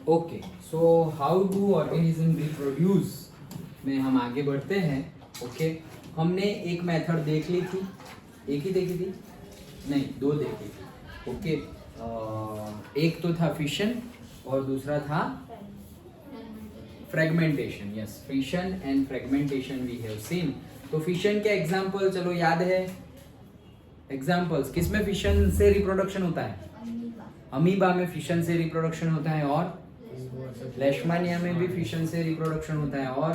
Okay, so how do organism reproduce में हम आगे बढ़ते हैं. ओके, हमने एक मेथड देख ली थी. एक ही देखी थी? नहीं, दो देखी थी. ओके, एक तो था फिशन और दूसरा था fragmentation. Yes, fission and fragmentation we have seen. तो फिशन के एग्जांपल चलो याद है. एग्जांपल्स किसमें फिशन से रिप्रोडक्शन होता है? अमीबा में फिशन से रिप्रोडक्शन होता है, और लेशमानिया में भी फिशन से रिप्रोडक्शन होता है, और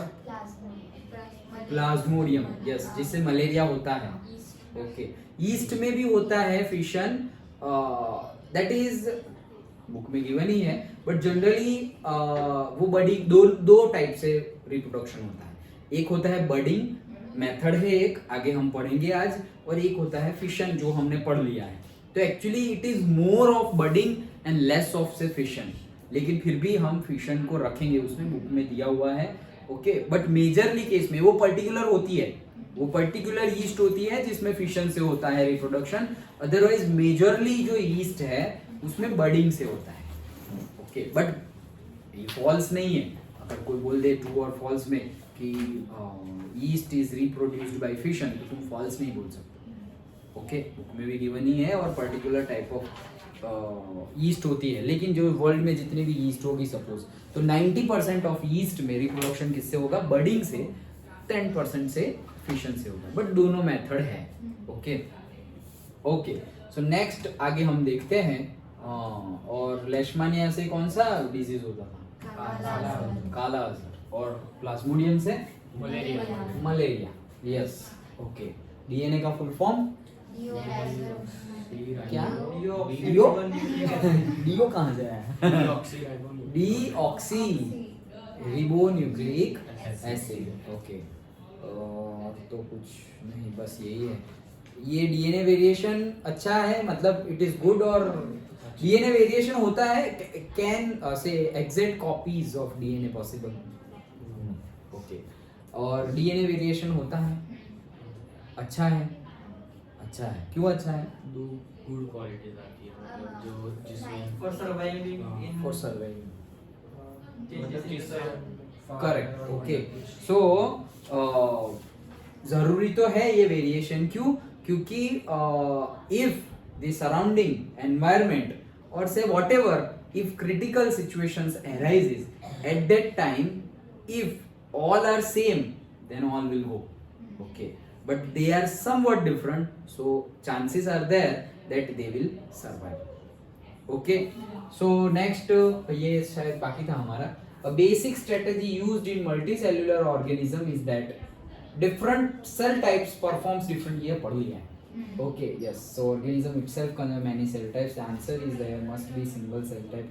प्लाज्मोडियम, यस, जिससे मलेरिया होता है. ओके, ईस्ट में भी होता है फिशन. दैट इज बुक में गिवन ही है, बट जनरली वो बडिंग दो टाइप से रिप्रोडक्शन होता है. एक होता है बडिंग मेथड है, एक आगे हम पढ़ेंगे आज, और एक होता है फिशन जो हमने पढ़ लिया है. तो actually it is more of budding and less of से फिशन, लेकिन फिर भी हम फिशन को रखेंगे, उसमें बुक में दिया हुआ है. ओके, बट मेजरली केस में वो पर्टिकुलर होती है, वो पर्टिकुलर ईस्ट होती है जिसमें फिशन से होता है रिप्रोडक्शन. अदरवाइज मेजरली जो ईस्ट है उसमें बडिंग से होता है. ओके, बट ये फॉल्स नहीं है. अगर कोई बोल दे ट्रू और फॉल्स में कि yeast is reproduced by fission, तो तुम फॉल्स नहीं बोल सकते. ओके, बुक में भी गिवन ही है, और पर्टिकुलर टाइप ऑफ ईस्ट होती है. लेकिन जो वर्ल्ड में जितनी भी ईस्ट होगी सपोज, तो 90% ऑफ ईस्ट में रिप्रोडक्शन किससे होगा? बडिंग से. 10% से फिशन से होगा, बट दोनों मेथड है. ओके ओके, सो नेक्स्ट आगे हम देखते हैं. और लेशमानिया से कौन सा डिजीज होता था? काला अजहर. और प्लाज्मोडियम से मलेरिया. यस. ओके, डीएनए का फुल फॉर्म क्या? डीओ कहाँ से आया? Deoxy ribonucleic acid. ओके, तो कुछ नहीं, बस यही है. ये डीएनए वेरिएशन अच्छा है, मतलब इट इज गुड. और डीएनए वेरिएशन होता है, can say exact copies of DNA possible. Okay, और डीएनए वेरिएशन होता है, अच्छा है. अच्छा है, क्यों अच्छा है? दो गुड क्वालिटीज आती है, मतलब जो जिसमें फॉर सर्वाइविंग, फॉर सर्वाइविंग. मतलब जिससे करेक्ट. ओके, सो जरूरी तो है ये वेरिएशन. क्यों? क्योंकि इफ द सराउंडिंग एनवायरनमेंट और से whatever, if critical situations arises at that time, if all are same, then all will go. Okay, but they are somewhat different, so chances are there that they will survive. Okay, so next ये शायद बाकी था हमारा. A basic strategy used in multicellular organism is that different cell types performs different. ये पढ़ लिया है. Okay, yes. So organism itself contains many cell types. The answer is there must be single cell type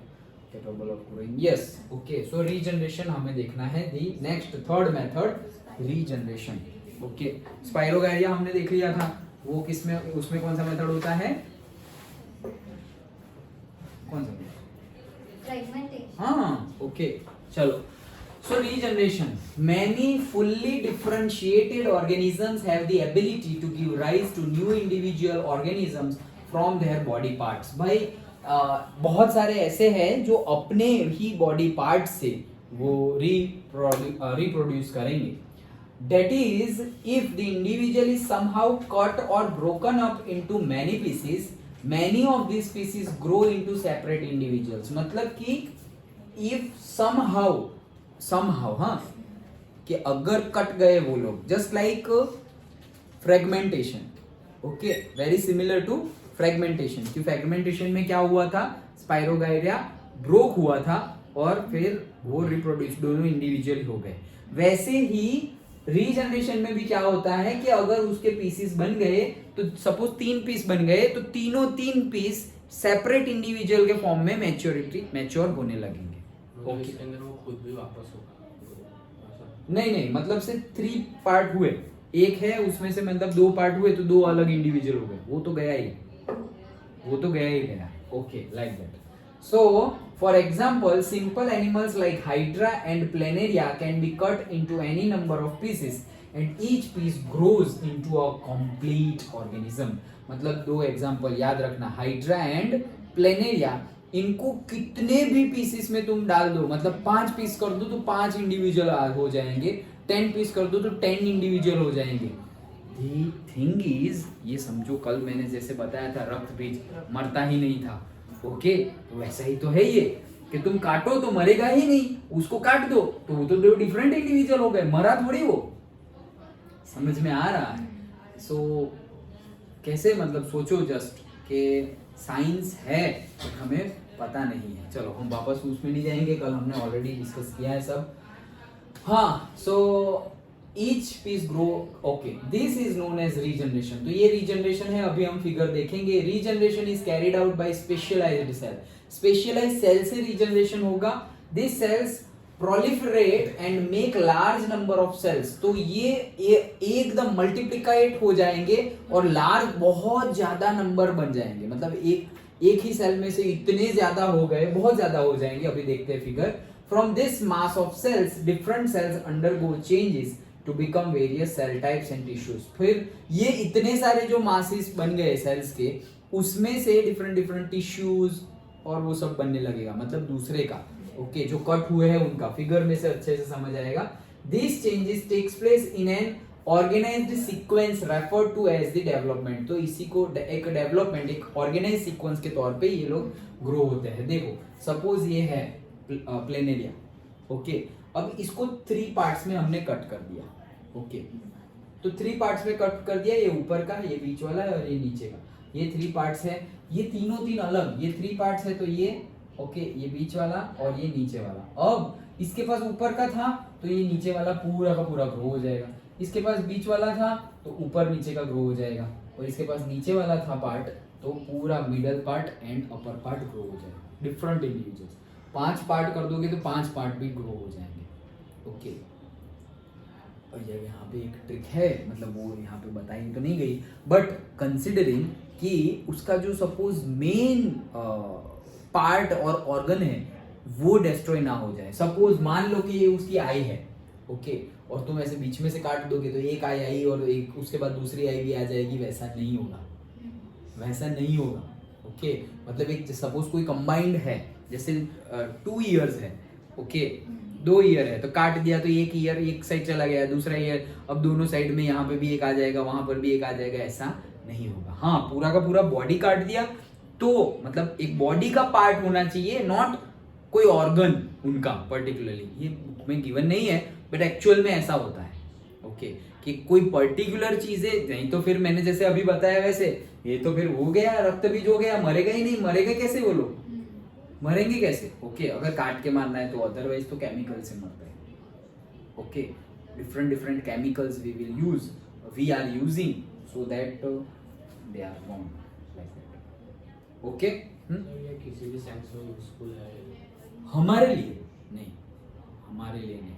capable of growing. Yes. Okay, so regeneration हमें देखना है. The next third method, regeneration. Okay, स्पाइरोगैरिया हमने देख लिया था. वो किसमें, उसमें कौन सा मेथड होता है? कौन सा? फ्रेगमेंटेशन. हाँ, ओके, चलो. So regeneration. Many fully differentiated organisms have the ability to give rise to new individual organisms from their body parts. भाई बहुत सारे ऐसे हैं जो अपने ही बॉडी पार्ट से वो रिप्रोड्यूस करेंगे. That is, if the individual is somehow cut or broken up into many pieces, many of these pieces grow into separate individuals. मतलब कि if somehow हाँ, कि अगर कट गए वो लोग, just like fragmentation. Okay, very similar to fragmentation. कि fragmentation में क्या हुआ था? स्पाइरोगैरिया ब्रोक हुआ था और फिर वो रिप्रोड्यूस, दोनों इंडिविजुअल हो गए. वैसे ही रीजनरेशन में भी क्या होता है कि अगर उसके पीसेस बन गए, तो सपोज 3 पीस बन गए, तो तीनों 3 पीस सेपरेट इंडिविजुअल के फॉर्म में मैच्योर होने लगेंगे. ओके, इसके अंदर वो खुद भी वापस होगा. नहीं, मतलब से 3 पार्ट हुए, एक है उसमें से, मतलब 2 पार्ट हुए तो 2 अलग इंडिविजुअल हो गए. वो तो गया ही गया. Okay, like that. So, for example, simple animals like Hydra and Planaria can be cut into any number of pieces, and each piece grows into a complete organism. मतलब 2 एग्जाम्पल याद रखना, Hydra and Planaria. इनको कितने भी pieces में तुम डाल दो, मतलब 5 पीस कर दो तो 5 इंडिविजुअल हो जाएंगे, 10 पीस कर दो तो 10 इंडिविजुअल हो जाएंगे। The thing is, ये समझो कल मैंने जैसे बताया था रक्त बीज मरता ही नहीं था, ओके, तो वैसा ही तो है ये कि तुम काटो तो मरेगा ही नहीं, उसको काट दो तो वो तो दो डिफरेंट इंडिविजुअल हो गए, मरा थोड़ी वो। समझ में आ रहा है? सो कैसे, मतलब सोचो जस्ट कि साइंस है बट हमें पता नहीं है। चलो हम वापस उसमें नहीं जाएंगे, कल हमने ऑलरेडी डिस्कस किया है सब। हाँ, so each piece grow, okay, this is known as regeneration. तो ये रीजनरेशन है, अभी हम फिगर देखेंगे। Regeneration is carried out by specialised cell. Specialised cell से रीजनरेशन होगा। This cells proliferate and make large number of cells। तो ये एकदम मल्टीप्लिकेट हो जाएंगे और लार्ज बहुत ज्यादा नंबर बन जाएंगे, मतलब एक ही सेल में से इतने ज्यादा हो गए, बहुत ज्यादा हो जाएंगे। अभी देखते हैं figure. From this mass of cells different cells undergo changes to become various cell types and tissues. फिर ये इतने सारे जो मासेस बन गए सेल्स के, उसमें से डिफरेंट डिफरेंट टिश्यूज और वो सब बनने लगेगा, मतलब दूसरे का, ओके, जो कट हुए हैं उनका। फिगर में से अच्छे से समझ आएगा। This changes takes place in an organised sequence referred to as the development. तो इसी को एक डेवलपमेंट, एक ऑर्गेनाइज्ड सीक्वेंस के तौर पे ये लोग ग्रो होते हैं। देखो सपोज ये है प्लेनेरिया, ओके, अब इसको 3 पार्ट्स में हमने कट कर दिया, ओके, तो 3 पार्ट्स में कट कर दिया। ये ऊपर का, ये बीच वाला है और ये नीचे का, ये 3 पार्ट्स है। ये तीनों तीन अलग, ये 3 पार्ट्स है, तो ये ओके, ये बीच वाला और ये नीचे वाला। अब इसके पास ऊपर का था तो ये नीचे वाला पूरा का पूरा ग्रो हो जाएगा। इसके पास बीच वाला था तो ऊपर नीचे का ग्रो हो जाएगा, और इसके पास नीचे वाला था पार्ट तो पूरा middle part and upper part grow हो जाएगा। डिफरेंट इंडिविजुअल्स, 5 पार्ट कर दोगे तो 5 पार्ट भी ग्रो हो जाएंगे, ओके। और ये यहाँ पे एक ट्रिक है, मतलब वो यहाँ पे बताई तो नहीं गई, बट कंसिडरिंग कि उसका जो सपोज मेन पार्ट और ऑर्गन है वो डिस्ट्रॉय ना हो जाए। सपोज मान लो कि ये उसकी आई है, ओके, और तुम ऐसे बीच में से काट दोगे तो एक आई आई और एक उसके बाद दूसरी आई भी आ जाएगी, वैसा नहीं होगा, वैसा नहीं होगा, ओके। मतलब एक सपोज कोई कंबाइंड है, जैसे 2 ईयर्स है, ओके, 2 ईयर है, तो काट दिया तो एक ईयर एक साइड चला गया, दूसरा ईयर, अब दोनों साइड में यहाँ पे भी एक आ जाएगा, वहां पर भी एक आ जाएगा, ऐसा नहीं होगा। हाँ, पूरा का पूरा बॉडी काट दिया तो मतलब एक बॉडी का पार्ट होना चाहिए, नॉट कोई ऑर्गन उनका पर्टिकुलरली। ये बुक में गिवन नहीं है बट एक्चुअल में ऐसा होता है, ओके, कि कोई पर्टिकुलर चीजें नहीं, तो फिर मैंने जैसे अभी बताया वैसे ये तो फिर हो गया, रक्त बीज हो गया, मरेगा ही नहीं। मरेगा कैसे वो लोग, मरेंगे कैसे, ओके, अगर काट के मारना है तो, अदरवाइज तो केमिकल से मरते हैं, okay. Different different chemicals we will use, we are using so that they are born like that, okay. ये किसी भी सेंस में यूजफुल है? हमारे लिए नहीं, हमारे लिए नहीं,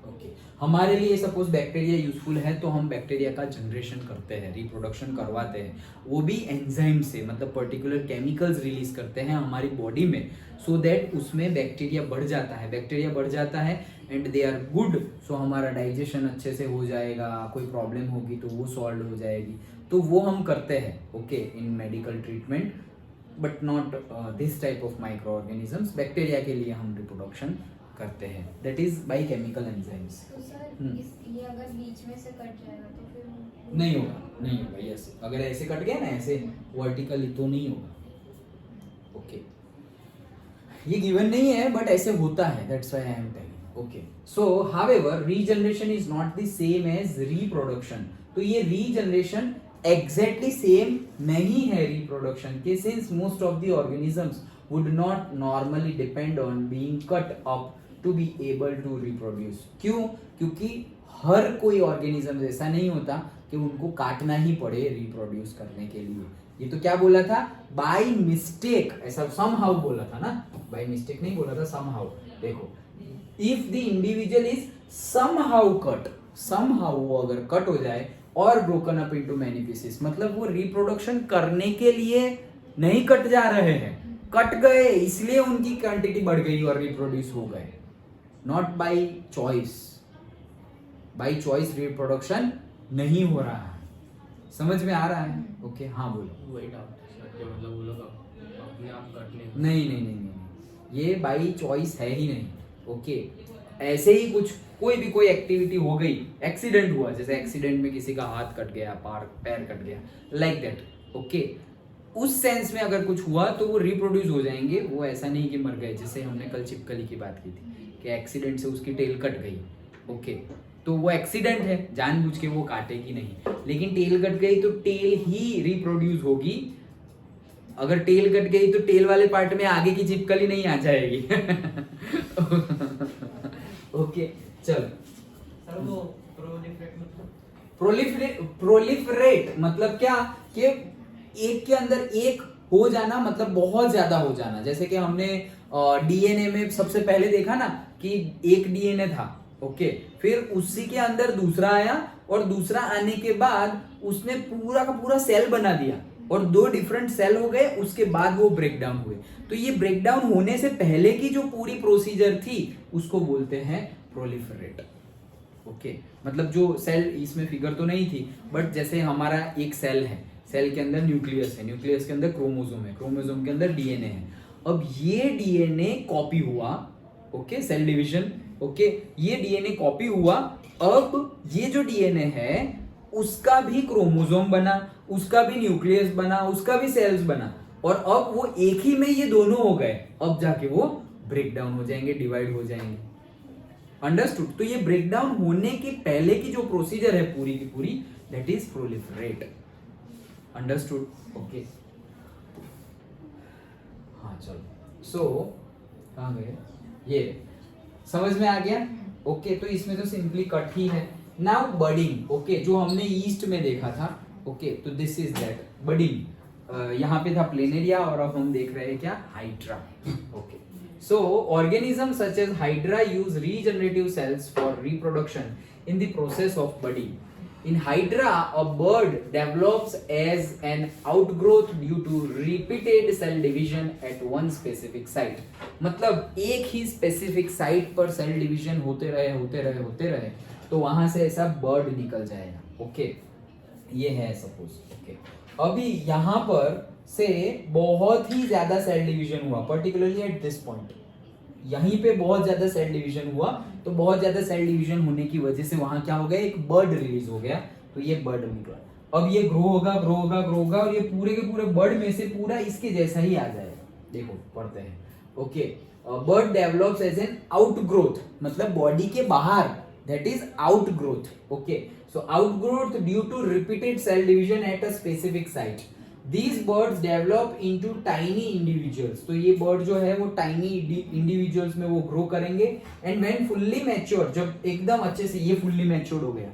ओके। हमारे लिए सपोज बैक्टीरिया यूजफुल है तो हम बैक्टीरिया का जनरेशन करते हैं, रिप्रोडक्शन करवाते हैं, वो भी एंजाइम से, मतलब पर्टिकुलर केमिकल्स रिलीज करते हैं हमारी बॉडी में, सो दैट उसमें बैक्टीरिया बढ़ जाता है, बैक्टीरिया बढ़ जाता है एंड दे आर गुड, सो हमारा डाइजेशन अच्छे से हो जाएगा, कोई प्रॉब्लम होगी तो वो सॉल्व हो जाएगी, तो वो हम करते हैं, okay, in medical treatment, but not this type of micro organisms. Bacteria के लिए हम रिप्रोडक्शन करते हैं, that is by chemical enzymes. तो सर ये अगर बीच में से कट जाएगा तो फिर नहीं होगा, नहीं होगा, यस, अगर ऐसे कट गया ना, ऐसे वर्टिकली तो नहीं होगा, ओके। ये गिवन नहीं है बट ऐसे होता है, that's why I am telling, okay. So however regeneration is not the same as reproduction. तो ये रीजनरेशन एग्जैक्टली सेम नहीं है रिप्रोडक्शन के, since most of the organisms would not normally depend on being cut up to be able to reproduce. क्यों? क्योंकि हर कोई organism ऐसा नहीं होता कि उनको काटना ही पड़े रिप्रोड्यूस करने के लिए। ये तो क्या बोला था, बाय मिस्टेक, ऐसा समहाउ बोला था ना, बाय मिस्टेक नहीं बोला था, समहाउ। देखो, if the individual is somehow cut, somehow वो अगर कट हो जाए और broken up into many pieces, मतलब वो रिप्रोडक्शन करने के लिए नहीं कट जा रहे हैं, कट गए इसलिए उनकी क्वांटिटी बढ़ गई और रिप्रोड्यूस हो गए, not by choice. By choice reproduction नहीं हो रहा है, समझ में आ रहा है, ओके। हाँ बोलो। वही डाउट है सर, कि मतलब वो लोग अपने आप कट नहीं नहीं नहीं नहीं, ये बाई चॉइस है ही नहीं। ओके, ऐसे ही कुछ कोई एक्टिविटी हो गई, एक्सीडेंट हुआ, जैसे एक्सीडेंट में किसी का हाथ कट गया, पैर कट गया, लाइक दैट। ओके, उस सेंस में अगर कुछ हुआ तो वो रिप्रोड्यूस हो जाएंगे। वो ऐसा नहीं कि मर गए, जैसे हमने कल छिपकली की बात की थी कि एक्सीडेंट से उसकी टेल कट गई। ओके, तो वो एक्सीडेंट है, जानबूझ के वो काटेगी नहीं, लेकिन टेल कट गई तो टेल ही रिप्रोड्यूस होगी। अगर टेल कट गई तो टेल वाले पार्ट में आगे की छिपकली नहीं आ जाएगी। ओके, चल। सर वो प्रोलिफरेट मतलब प्रोलिफरेट मतलब क्या कि एक के अंदर एक हो जाना, मतलब बहुत ज्यादा हो जाना। जैसे कि हमने डीएनए में सबसे पहले देखा ना कि एक डीएनए था। ओके, फिर उसी के अंदर दूसरा आया और दूसरा आने के बाद उसने पूरा का पूरा सेल बना दिया और 2 डिफरेंट सेल हो गए, उसके बाद वो ब्रेक डाउन हुए। तो ये ब्रेक डाउन होने से पहले की जो पूरी प्रोसीजर थी उसको बोलते हैं प्रोलिफरेट। ओके, मतलब जो सेल, इसमें फिगर तो नहीं थी, बट जैसे हमारा एक सेल है, सेल के अंदर न्यूक्लियस है, न्यूक्लियस के अंदर क्रोमोसोम है, क्रोमोसोम के अंदर डीएनए है। अब ये डीएनए कॉपी हुआ, ओके, सेल डिवीजन। ओके, ये डीएनए कॉपी हुआ, अब ये जो डीएनए है उसका भी क्रोमोसोम बना, उसका भी न्यूक्लियस बना, उसका भी सेल्स बना, और अब वो एक ही में ये दोनों हो गए। अब जाके वो ब्रेक डाउन हो जाएंगे, डिवाइड हो जाएंगे। अंडरस्टूड? तो ये ब्रेक डाउन होने के पहले की जो प्रोसीजर है पूरी की पूरी, that is proliferate. Understood? Okay, हाँ चलो। सो कहाँ गए ये, समझ में आ गया? ओके, तो इसमें तो सिंपली कट ही है। Now budding. ओके, जो हमने ईस्ट में देखा था। ओके, तो दिस इज दैट बडिंग। यहाँ पे था प्लेनेरिया और अब हम देख रहे हैं क्या, hydra. Okay, so organisms such as hydra use regenerative cells for reproduction in the process of budding. In hydra, a bird develops as an outgrowth due to repeated cell division at one specific site. मतलब एक ही specific site पर cell division होते रहे तो वहां से ऐसा bird निकल जाएगा। ओके, ये है सपोज। ओके, अभी यहाँ पर से बहुत ही ज्यादा सेल डिवीजन हुआ, पर्टिकुलरली एट दिस पॉइंट, यहीं पे बहुत ज्यादा सेल डिवीजन हुआ। तो बहुत ज्यादा सेल डिवीजन होने की वजह से वहां क्या हो गया, एक बर्ड रिलीज हो गया, तो ये बर्ड निकला। अब ये ग्रो होगा और ये पूरे के पूरे बर्ड में से पूरा इसके जैसा ही आ जाएगा। देखो पढ़ते हैं। Okay, bud develops as an outgrowth, मतलब बॉडी के बाहर, that is outgrowth. Okay, so outgrowth due to repeated cell division at a specific site. These birds develop into tiny individuals. तो ये बर्ड जो है वो टाइनी इंडिविजुअल्स में वो ग्रो करेंगे। एंड व्हेन फुल्ली मैच्योर, जब एकदम अच्छे से ये फुल्ली मैच्योर्ड हो गया,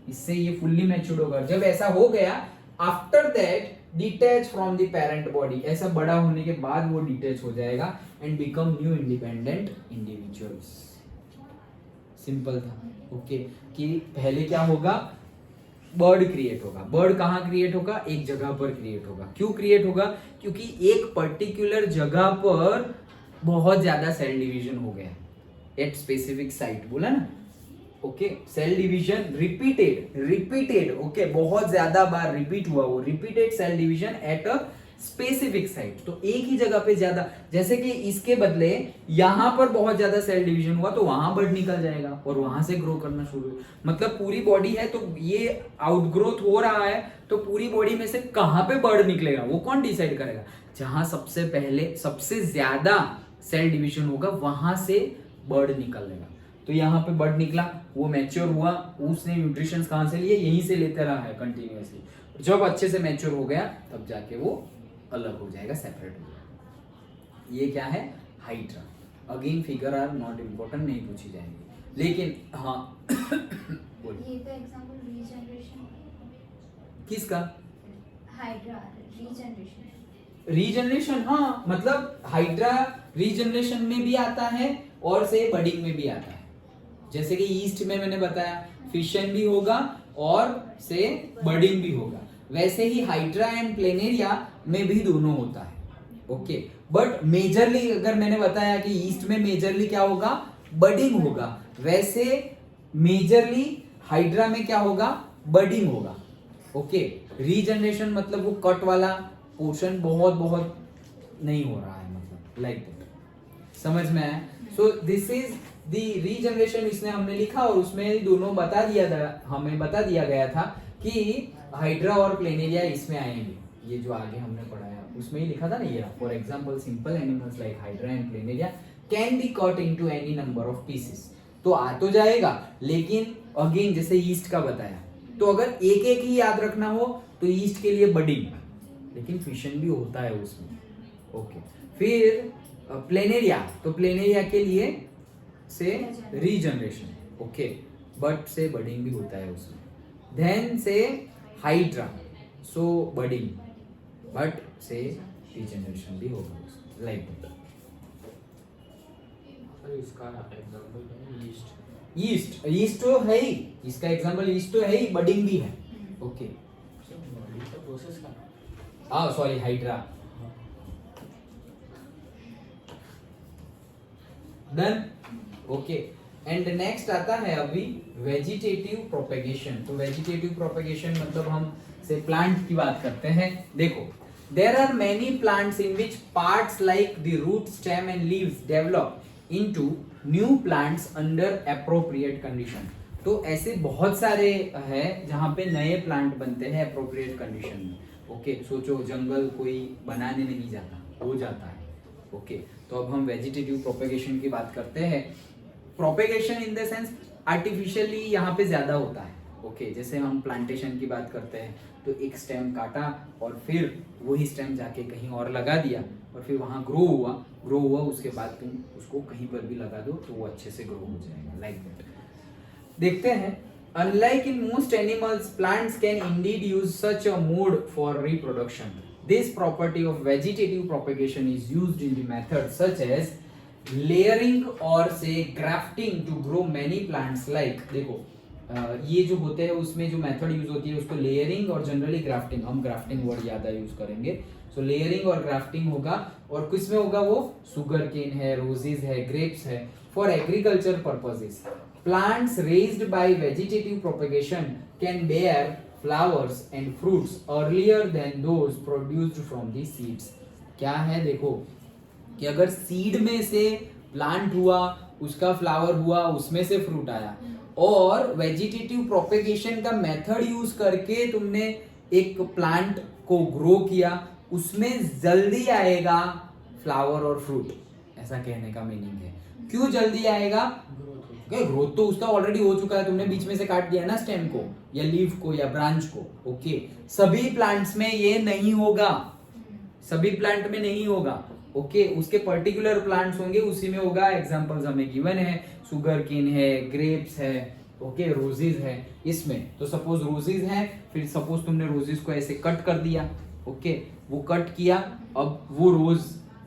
इससे ये फुल्ली मैच्योर्ड होगा, जब ऐसा हो गया, after that detach from the parent body, ऐसा बड़ा होने के बाद वो डिटैच हो जाएगा and become new independent individuals. Simple था। ओके, कि पहले क्या होगा, बर्ड क्रिएट होगा। बर्ड कहाँ क्रिएट होगा, एक जगह पर क्रिएट होगा। क्यों क्रिएट होगा, क्योंकि एक पर्टिकुलर जगह पर बहुत ज्यादा सेल डिवीजन हो गया एट स्पेसिफिक साइट, बोला ना। Okay, cell division repeated. Okay, बहुत ज्यादा बार रिपीट हुआ, वो repeated cell division at a specific site, तो एक ही जगह पे ज्यादा। जैसे कि इसके बदले यहां पर बहुत ज्यादा सेल डिवीजन हुआ तो वहां बर्ड निकल जाएगा और वहां से ग्रो करना शुरू। मतलब पूरी बॉडी है तो ये आउटग्रोथ हो रहा है, तो पूरी बॉडी में से कहां पे बर्ड निकलेगा वो कौन डिसाइड करेगा, जहां सबसे पहले सबसे ज्यादा सेल डिवीजन होगा वहां से बर्ड निकलेगा। तो यहाँ पे बर्ड निकला, वो मैच्योर हुआ, उसने न्यूट्रिशंस कहां से लिए, यहीं से लेते रहा है कंटिन्यूअसली। जब अच्छे से मैच्योर हो गया तब जाके वो अलग हो जाएगा, सेपरेट हो जाएगा। ये क्या है, hydra. Again figure are not important, नहीं पूछी जाएंगी, लेकिन हाँ बोलिए। ये तो एग्जांपल रीजनरेशन किसका, हाइड्रा रीजनरेशन। रीजनरेशन, हाँ, मतलब हाइड्रा रीजनरेशन में भी आता है और से बडिंग में भी आता है। जैसे कि ईस्ट में मैंने बताया फिशन भी होगा और से बडिंग भी होगा, वैसे ही हाइड्रा एंड प्लेनेरिया में भी दोनों होता है। ओके, बट मेजरली अगर मैंने बताया कि ईस्ट में मेजरली क्या होगा, बडिंग होगा, वैसे मेजरली हाइड्रा में क्या होगा, बडिंग होगा। ओके, रीजनरेशन मतलब वो कट वाला पोर्शन बहुत बहुत नहीं हो रहा है, मतलब लाइक दैट। समझ में आया? So this is the regeneration, इसने हमने लिखा और उसमें दोनों बता दिया था, हमें बता दिया गया था कि हाइड्रा और प्लेनेरिया इसमें आएंगे। ये जो आगे हमने पढ़ाया उसमें ही लिखा था ना ये, for example simple animals like hydra and planaria can be cut into any number of pieces. तो आ तो जाएगा, लेकिन अगेन जैसे ईस्ट का बताया, तो अगर एक एक ही याद रखना हो तो ईस्ट के लिए बडिंग, लेकिन फिशन भी होता है उसमें। ओके, फिर प्लेनेरिया, तो प्लेनेरिया के लिए से रीजनरेशन, ओके, बट से बडिंग भी होता है उसमें। देन से हाइड्रा, सो बडिंग बट से रीजनरेशन भी होगा उसमें, लाइक दैट। सर इसका एग्जांपल है ईस्ट। ईस्ट, ईस्ट तो है ही, इसका एग्जांपल ईस्ट तो है ही, बडिंग भी है। ओके, सर बॉडी का प्रोसेस का हाँ sorry hydra, done. Okay, and next आता है अभी वेजिटेटिव प्रोपेगेशन। तो वेजिटेटिव प्रोपेगेशन मतलब हम से प्लांट की बात करते हैं। देखो, there are many plants in which parts like the root, stem and leaves develop into new plants under appropriate condition. तो ऐसे बहुत सारे हैं जहां पे नए प्लांट बनते हैं एप्रोप्रिएट कंडीशन में। ओके, सोचो जंगल कोई बनाने नहीं जाता, हो जाता है। ओके, तो अब हम वेजिटेटिव प्रोपेगेशन की बात करते हैं। Propagation in the sense artificially यहाँ पे ज्यादा होता है। ओके, जैसे हम प्लांटेशन की बात करते हैं तो एक स्टेम काटा और फिर वही स्टेम जाके कहीं और लगा दिया और फिर वहां ग्रो हुआ, उसके बाद तुम उसको कहीं पर भी लगा दो तो वो अच्छे से ग्रो हो जाएगा, लाइक दैट। देखते हैं, unlike in most animals, plants can indeed use such a mode for reproduction. This property of vegetative propagation is used in the methods such as layering or say grafting to grow many plants like, देखो ये जो होते हैं उसमें जो method use होती है उसको लेयरिंग और जनरली ग्राफ्टिंग, हम ग्राफ्टिंग वर्ड ज्यादा यूज करेंगे। सो लेयरिंग और ग्राफ्टिंग होगा, और किस में होगा वो, सुगर केन है, रोजेस है, ग्रेप्स है, for agriculture purposes. Plants raised by vegetative propagation can bear flowers and fruits earlier than those produced from the seeds. क्या है, देखो कि अगर सीड में से प्लांट हुआ, उसका फ्लावर हुआ, उसमें से फ्रूट आया, और वेजिटेटिव प्रोपेगेशन का मेथड यूज करके तुमने एक प्लांट को ग्रो किया, उसमें जल्दी आएगा फ्लावर और फ्रूट। ऐसा कहने का मीनिंग है। क्यों जल्दी आएगा? ग्रोथ तो उसका ऑलरेडी हो चुका है, तुमने बीच में से काट दिया ना स्टेम को या लीफ को या ब्रांच को। ओके, सभी प्लांट्स में ये नहीं होगा, सभी प्लांट में नहीं होगा। ओके, उसके पर्टिकुलर प्लांट्स होंगे, उसी में होगा। एग्जांपल्स हमें गिवन है, सुगर केन है, ग्रेप्स है, ओके, रोजेस है। इसमें तो सपोज रोजेस है, फिर सपोज तुमने रोजेस को ऐसे कट कर दिया। ओके, वो कट किया, अब वो रोज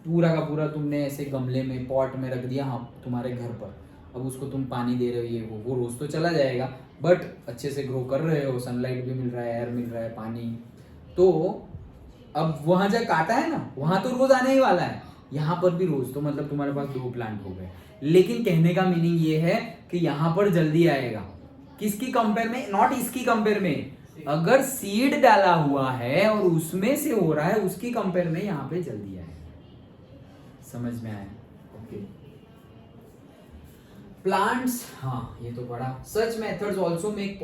पूरा का पूरा तुमने ऐसे गमले में, पॉट में रख दिया, हाँ, तुम्हारे घर पर। अब उसको तुम पानी दे रहे हो, ये वो रोज तो चला जाएगा, बट अच्छे से ग्रो कर रहे हो, सनलाइट भी मिल रहा है, एयर मिल रहा है, पानी। तो अब वहां जब काटा है ना, वहां तो रोज आने ही वाला है, यहाँ पर भी रोज, तो मतलब तुम्हारे पास 2 प्लांट हो गए। लेकिन कहने का मीनिंग ये है कि यहाँ पर जल्दी आएगा। किसकी कंपेयर में? नॉट इसकी कंपेयर में। अगर सीड डाला हुआ है और उसमें से हो रहा है, उसकी कंपेयर में यहाँ पे जल्दी आएगा। समझ में आया? ओके, प्लांट्स, हाँ ये तो पढ़ा। Such methods also make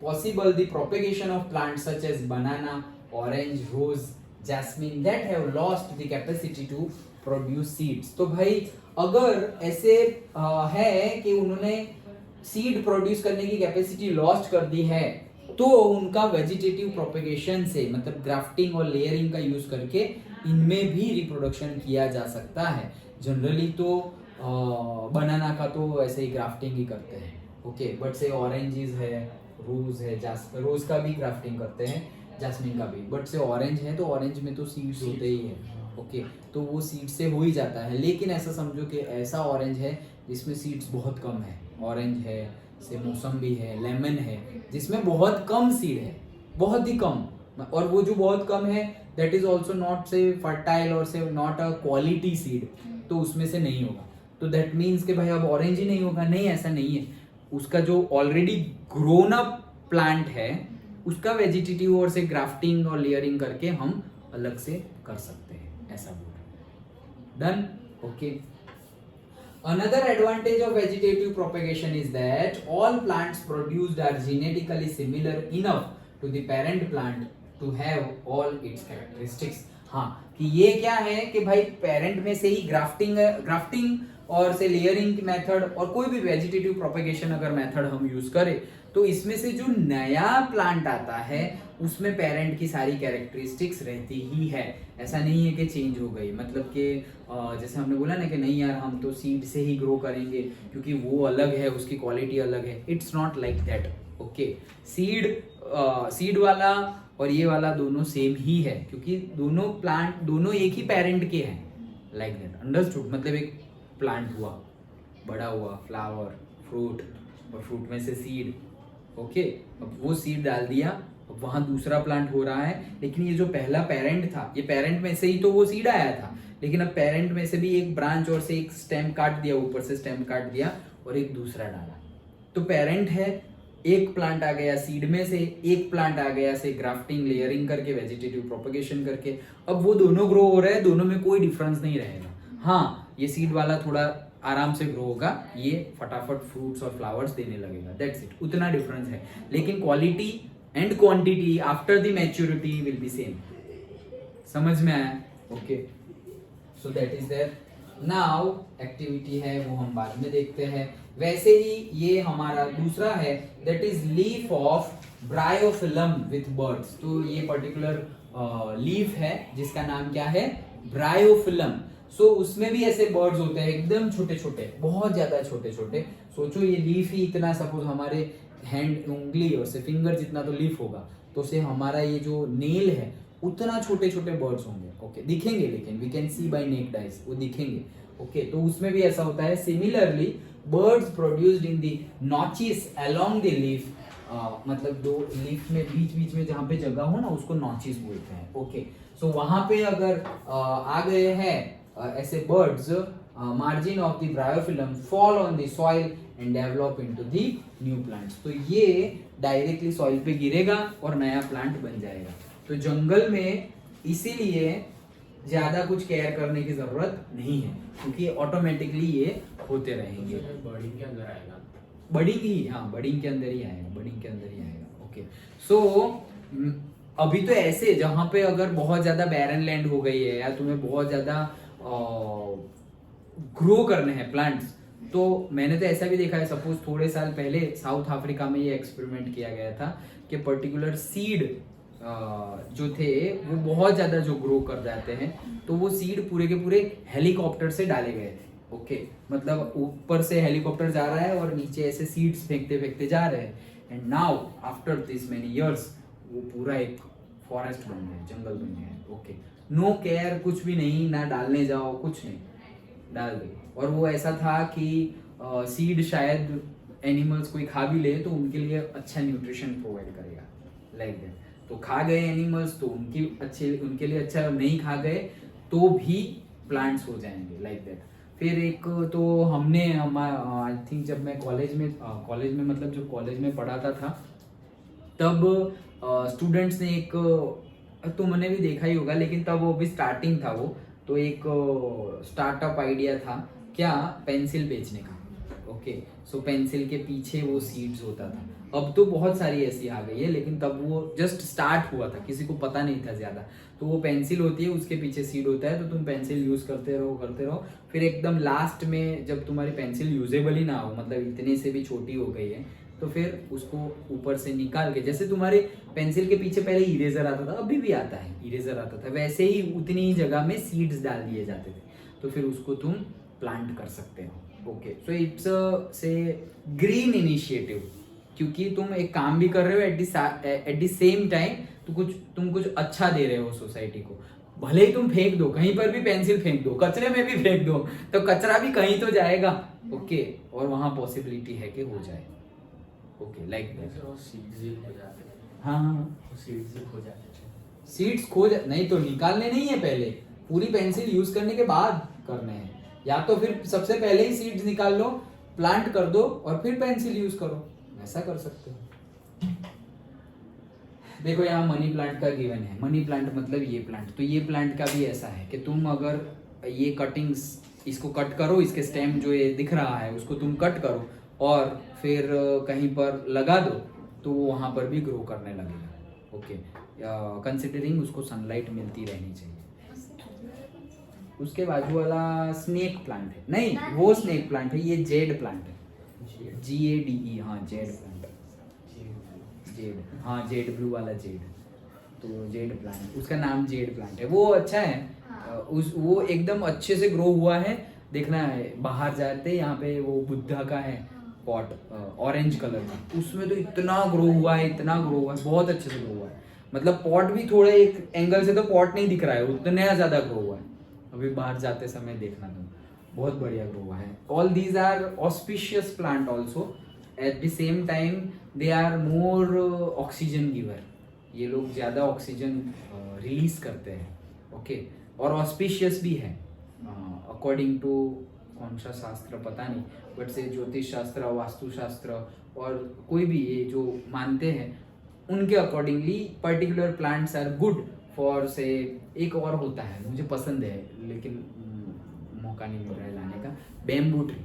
possible the propagation of plants such as banana, orange, rose, jasmine that have lost the capacity to produce seeds. तो भाई अगर ऐसे है कि उन्होंने सीड प्रोड्यूस करने की कैपेसिटी लॉस्ट कर दी है, तो उनका वेजिटेटिव प्रोपेगेशन से, मतलब ग्राफ्टिंग और लेयरिंग का यूज करके इनमें भी रिप्रोडक्शन किया जा सकता है। जनरली तो बनाना का तो ऐसे ही ग्राफ्टिंग ही करते हैं। ओके, बट से ऑरेंजेस है, रोज है, रोज का भी ग्राफ्टिंग करते हैं, जैस्मिन का भी। बट से ऑरेंज है तो ऑरेंज में तो सीड्स होते ही है। ओके, तो वो सीड से हो ही जाता है। लेकिन ऐसा समझो कि ऐसा ऑरेंज है जिसमें सीड्स बहुत कम है। ऑरेंज है, से मौसम्बी है, लेमन है, जिसमें बहुत कम सीड है, बहुत ही कम। और वो जो बहुत कम है दैट इज ऑल्सो नॉट से फर्टाइल और से नॉट अ क्वालिटी सीड, तो उसमें से नहीं होगा। तो दैट मीन्स कि भाई अब ऑरेंज ही नहीं होगा, नहीं, ऐसा नहीं है। उसका जो ऑलरेडी ग्रोन अप प्लांट है उसका वेजिटेटिव और से ग्राफ्टिंग और लेयरिंग करके हम अलग से कर सकते हैं। ऐसा बोल रहे। Done, okay. Another advantage of vegetative propagation is that all plants produced are genetically similar enough to the parent plant to have all its characteristics. हाँ, कि ये क्या है कि भाई पेरेंट में से ही ग्राफ्टिंग और से लेयरिंग की मेथड और कोई भी वेजिटेटिव प्रोपेगेशन अगर मेथड हम यूज करें तो इसमें से जो नया प्लांट आता है उसमें पेरेंट की सारी कैरेक्टरिस्टिक्स रहती ही है। ऐसा नहीं है कि चेंज हो गई, मतलब कि जैसे हमने बोला ना कि नहीं यार हम तो सीड से ही ग्रो करेंगे क्योंकि वो अलग है, उसकी क्वालिटी अलग है। It's not like that, okay. Seed वाला और ये वाला दोनों सेम ही है क्योंकि दोनों प्लांट दोनों एक ही पेरेंट के हैं, लाइक दैट, अंडरस्टूड। मतलब एक प्लांट हुआ, बड़ा हुआ, फ्लावर, फ्रूट, और फ्रूट में से सीड, ओके। अब वो सीड डाल दिया, अब वहां दूसरा प्लांट हो रहा है, लेकिन ये जो पहला पेरेंट था, ये पेरेंट में से ही तो वो सीड आया था, लेकिन अब पेरेंट में से भी एक ब्रांच और से एक स्टेम काट दिया, ऊपर से स्टेम काट दिया और एक दूसरा डाला। तो पेरेंट है, एक प्लांट आ गया सीड में से, एक प्लांट आ गया से ग्राफ्टिंग लेयरिंग करके वेजिटेटिव प्रोपेगेशन करके। अब वो दोनों ग्रो हो रहे हैं, दोनों में कोई डिफरेंस नहीं रहेगा। हाँ, ये सीड वाला थोड़ा आराम से ग्रो होगा, ये फटाफट फ्रूट्स और फ्लावर्स देने लगेगा, दैट्स इट, उतना डिफरेंस है। लेकिन quality and quantity after the maturity will be same. समझ में आया? Okay, so that is there. Now activity है वो हम बाद में देखते हैं। वैसे ही ये हमारा दूसरा है, that is leaf of bryophyllum with birds. तो ये पर्टिकुलर लीफ है जिसका नाम क्या है? ब्रायोफिलम। सो उसमें भी ऐसे बर्ड्स होते हैं एकदम छोटे छोटे, बहुत ज्यादा छोटे छोटे। सोचो ये लीफ ही इतना, सपोज हमारे हैंड उंगली और से फिंगर जितना तो लीफ होगा, तो से हमारा ये जो नेल है उतना छोटे छोटे बर्ड्स होंगे, ओके। दिखेंगे, लेकिन we can see by naked eyes, वो दिखेंगे, ओके। तो उसमें भी ऐसा होता है। Similarly buds produced in the notches along the leaf, मतलब दो लीफ में बीच बीच में जहां पे जगह हो ना उसको नॉचेस बोलते हैं, ओके। सो वहां पे अगर आ गए हैं ऐसे birds, margin of the bryophyllum fall on the soil and develop into the new plants. तो ये डायरेक्टली सॉइल पे गिरेगा और नया प्लांट बन जाएगा। तो जंगल में इसीलिए ज्यादा कुछ केयर करने की जरूरत नहीं है क्योंकि ऑटोमेटिकली ये होते रहेंगे। बर्डिंग के अंदर आएगा, बर्डिंग ही, हाँ बर्डिंग के अंदर ही आएगा, बर्डिंग के अंदर ही आएगा, ओके। सो अभी तो ऐसे जहां पे अगर बहुत ज्यादा बैरन लैंड हो गई है या तुम्हें बहुत ज्यादा ग्रो करने हैं प्लांट्स, तो मैंने तो ऐसा भी देखा है, सपोज थोड़े साल पहले साउथ अफ्रीका में ये एक्सपेरिमेंट किया गया था कि पर्टिकुलर सीड जो थे वो बहुत ज्यादा जो ग्रो कर जाते हैं, तो वो सीड पूरे के पूरे हेलीकॉप्टर से डाले गए थे, ओके। मतलब ऊपर से हेलीकॉप्टर जा रहा है और नीचे ऐसे सीड्स फेंकते फेंकते जा रहे हैं, and now after this many years वो पूरा एक फॉरेस्ट बन गया, जंगल बन गया, ओके। नो केयर, कुछ भी नहीं, ना डालने जाओ, कुछ नहीं, डाल दे। और वो ऐसा था कि सीड शायद एनिमल्स कोई खा भी ले तो उनके लिए अच्छा न्यूट्रिशन प्रोवाइड करेगा, लाइक दैट। तो खा गए एनिमल्स तो उनके लिए अच्छा, नहीं खा गए तो भी प्लांट्स हो जाएंगे, लाइक दैट। फिर एक तो हमने आई थिंक जब मैं कॉलेज में मतलब जो कॉलेज में पढ़ाता था तब स्टूडेंट्स ने एक, तो मैंने भी देखा ही होगा, लेकिन तब वो भी स्टार्टिंग था वो, तो एक स्टार्टअप आइडिया था क्या, पेंसिल बेचने का, ओके। सो पेंसिल के पीछे वो सीड्स होता था। अब तो बहुत सारी ऐसी आ गई है, लेकिन तब वो जस्ट स्टार्ट हुआ था, किसी को पता नहीं था ज्यादा। तो वो पेंसिल होती है, उसके पीछे सीड होता है, तो तुम पेंसिल यूज करते रहो, फिर एकदम लास्ट में जब तुम्हारी पेंसिल यूजेबल ही ना हो, मतलब इतने से भी छोटी हो गई है, तो फिर उसको ऊपर से निकाल के, जैसे तुम्हारे पेंसिल के पीछे पहले इरेजर आता था, अभी भी आता है, इरेजर आता था, वैसे ही उतनी ही जगह में सीड्स डाल दिए जाते थे, तो फिर उसको तुम प्लांट कर सकते हो, ओके। सो इट्स से ग्रीन इनिशिएटिव, क्योंकि तुम एक काम भी कर रहे हो एट द सेम टाइम, तो तुम कुछ अच्छा दे रहे हो सोसाइटी को। भले ही तुम फेंक दो, कहीं पर भी पेंसिल फेंक दो, कचरे में भी फेंक दो, तो कचरा भी कहीं तो जाएगा, ओके। और वहां पॉसिबिलिटी है कि हो जाए, ओके, लाइक दैट। सीड्स ही खो जाते हैं, हाँ, सीड्स ही खो जाते हैं। सीड्स नहीं तो निकालने नहीं है, पहले पूरी पेंसिल यूज करने के बाद करने हैं, या तो फिर सबसे पहले ही सीड्स निकाल लो, प्लांट कर दो और फिर पेंसिल यूज करो, ऐसा कर सकते हो। देखो यहाँ मनी प्लांट का गिवन है, मनी प्लांट मतलब ये प्लांट, तो ये प्लांट का भी ऐसा है कि तुम अगर ये कटिंग्स इसको कट करो, इसके स्टेम जो ये दिख रहा है उसको तुम कट करो और फिर कहीं पर लगा दो तो वो वहाँ पर भी ग्रो करने लगेगा। ओके, कंसिडरिंग उसको सनलाइट मिलती रहनी चाहिए। उसके बाजू वाला स्नेक प्लांट है, नहीं वो स्नेक प्लांट है, ये जेड प्लांट है, GADE, हाँ जेड प्लांट, जेड, हाँ जेड ब्लू वाला जेड, तो जेड प्लांट, उसका नाम जेड प्लांट है, वो अच्छा है। वो एकदम अच्छे से ग्रो हुआ है, देखना है बाहर जाते यहाँ पे वो बुद्धा का है पॉट, ऑरेंज कलर का, उसमें तो इतना ग्रो हुआ है, इतना ग्रो हुआ है, बहुत अच्छे से ग्रो हुआ है। मतलब पॉट भी थोड़े एक एंगल से तो पॉट नहीं दिख रहा है, उतना ज़्यादा ग्रो हुआ है। अभी बाहर जाते समय देखना तुम, बहुत बढ़िया ग्रो हुआ है। All these are auspicious plant also, at the same time they are more oxygen giver, ये लोग ज़्यादा ऑक्सीजन रिलीज करते हैं। ओके, और ऑस्पिशियस भी है अकॉर्डिंग टू कौन सा शास्त्र पता नहीं, बट से ज्योतिष शास्त्र, वास्तुशास्त्र और कोई भी ये जो मानते हैं उनके accordingly particular plants are good for से। एक और होता है मुझे पसंद है लेकिन मौका नहीं मिल रहा है लाने का, बेम्बू ट्री,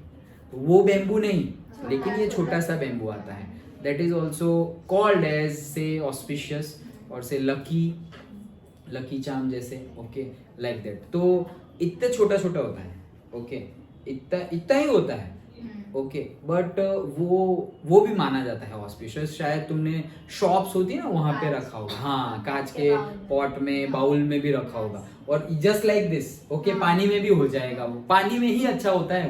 तो वो बेम्बू नहीं लेकिन ये छोटा सा बेम्बू आता है, that is also called as say auspicious और से लकी चार्म जैसे। ओके, लाइक दैट, तो इतना छोटा छोटा होता है। ओके, इतना ही होता है। ओके, बट वो भी माना जाता है ऑस्पिशियस। शायद तुमने शॉप्स होती है ना वहां पे रखा होगा, हाँ कांच के पॉट में, बाउल में भी रखा होगा, और जस्ट लाइक दिस। ओके, पानी में भी हो जाएगा, वो पानी में ही अच्छा होता है,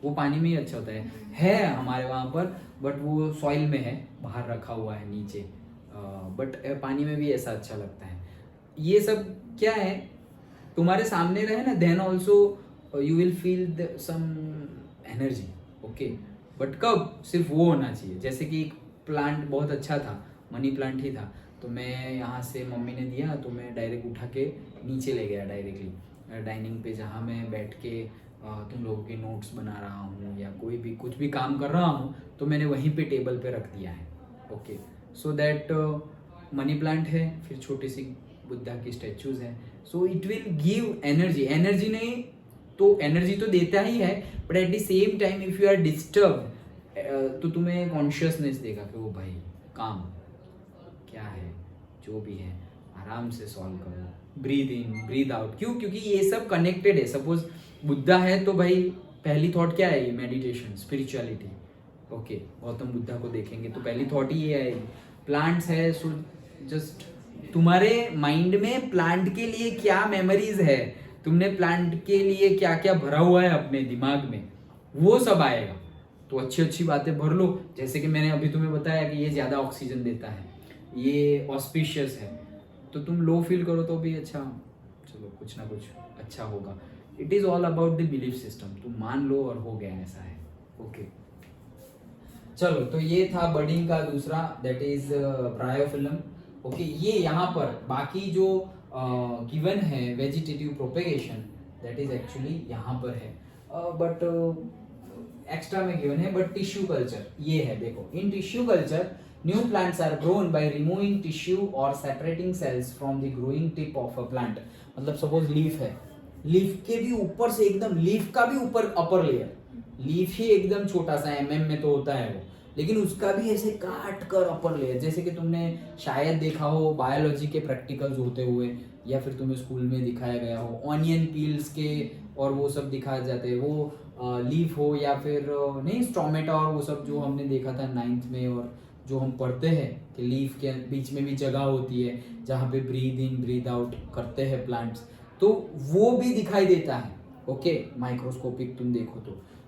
वो पानी में ही अच्छा होता है हमारे वहां पर, बट वो सॉइल में है, बाहर रखा हुआ है नीचे, बट पानी में भी ऐसा अच्छा लगता है। ये सब क्या है तुम्हारे सामने रहे ना, then also you will feel some energy. Okay, but कब, सिर्फ वो होना चाहिए। जैसे कि एक प्लांट बहुत अच्छा था, मनी प्लांट ही था, तो मैं यहाँ से मम्मी ने दिया तो मैं डायरेक्ट उठा के नीचे ले गया डायरेक्टली डाइनिंग पे, जहाँ मैं बैठ के तुम लोगों के नोट्स बना रहा हूँ या कोई भी कुछ भी काम कर रहा हूँ, तो मैंने वहीं पे टेबल पे रख दिया है। Okay, so that money plant है, फिर छोटी सी बुद्धा की स्टैचूज है, so it will give energy. Energy नहीं तो एनर्जी तो देता ही है, but at the same time if you are disturb तो तुम्हें कॉन्शियसनेस देगा कि वो भाई काम क्या है, जो भी है आराम से सॉल्व करो, ब्रीद इन ब्रीद आउट। क्यों? क्योंकि ये सब कनेक्टेड है। सपोज बुद्धा है तो भाई पहली थॉट क्या है, meditation, spirituality. Okay, Gautam Buddha को देखेंगे तो पहली थॉट ही ये आएगी। प्लांट्स है, सो जस्ट तुम्हारे माइंड में प्लांट के लिए क्या मेमोरीज है, तुमने प्लांट के लिए क्या क्या भरा हुआ है अपने दिमाग में, वो सब आएगा। तो अच्छी अच्छी बातें भर लो, जैसे कि मैंने अभी तुम्हें बताया कि ये ज़्यादा ऑक्सीजन देता है, ये ऑस्पिशियस है, तो तुम लो फील करो तो भी अच्छा, चलो कुछ ना कुछ अच्छा होगा। It is all about the belief system, तुम मान लो और हो गया, ऐसा है। ओके, चलो, तो ये था बडिंग का दूसरा, दैट इज ब्रायोफिल्म। ओके, ये यहाँ पर बाकी जो गिवन है vegetative propagation, that is actually यहाँ पर है, बट एक्स्ट्रा में गिवन है। बट टिश्यू कल्चर ये है, देखो, in tissue culture new plants are grown by removing tissue और separating cells from the growing tip of a plant. मतलब सपोज लीफ है, लीफ के भी ऊपर से एकदम, लीफ का भी ऊपर अपर लेयर, लीफ ही एकदम छोटा सा mm में तो होता है वो, लेकिन उसका भी ऐसे काट कर अपर लेयर, जैसे कि तुमने शायद देखा हो बायोलॉजी के प्रैक्टिकल्स होते हुए, या फिर तुम्हें स्कूल में दिखाया गया हो ऑनियन पील्स के, और वो सब दिखाए जाते हैं, वो लीफ हो या फिर नहीं स्टोमेटा, और वो सब जो हमने देखा था 9th में, और जो हम पढ़ते हैं कि लीफ के बीच में भी जगह होती है जहाँ पे ब्रीद इन ब्रीद आउट करते हैं प्लांट्स, तो वो भी दिखाई देता है। ओके, माइक्रोस्कोपिक तुम देखो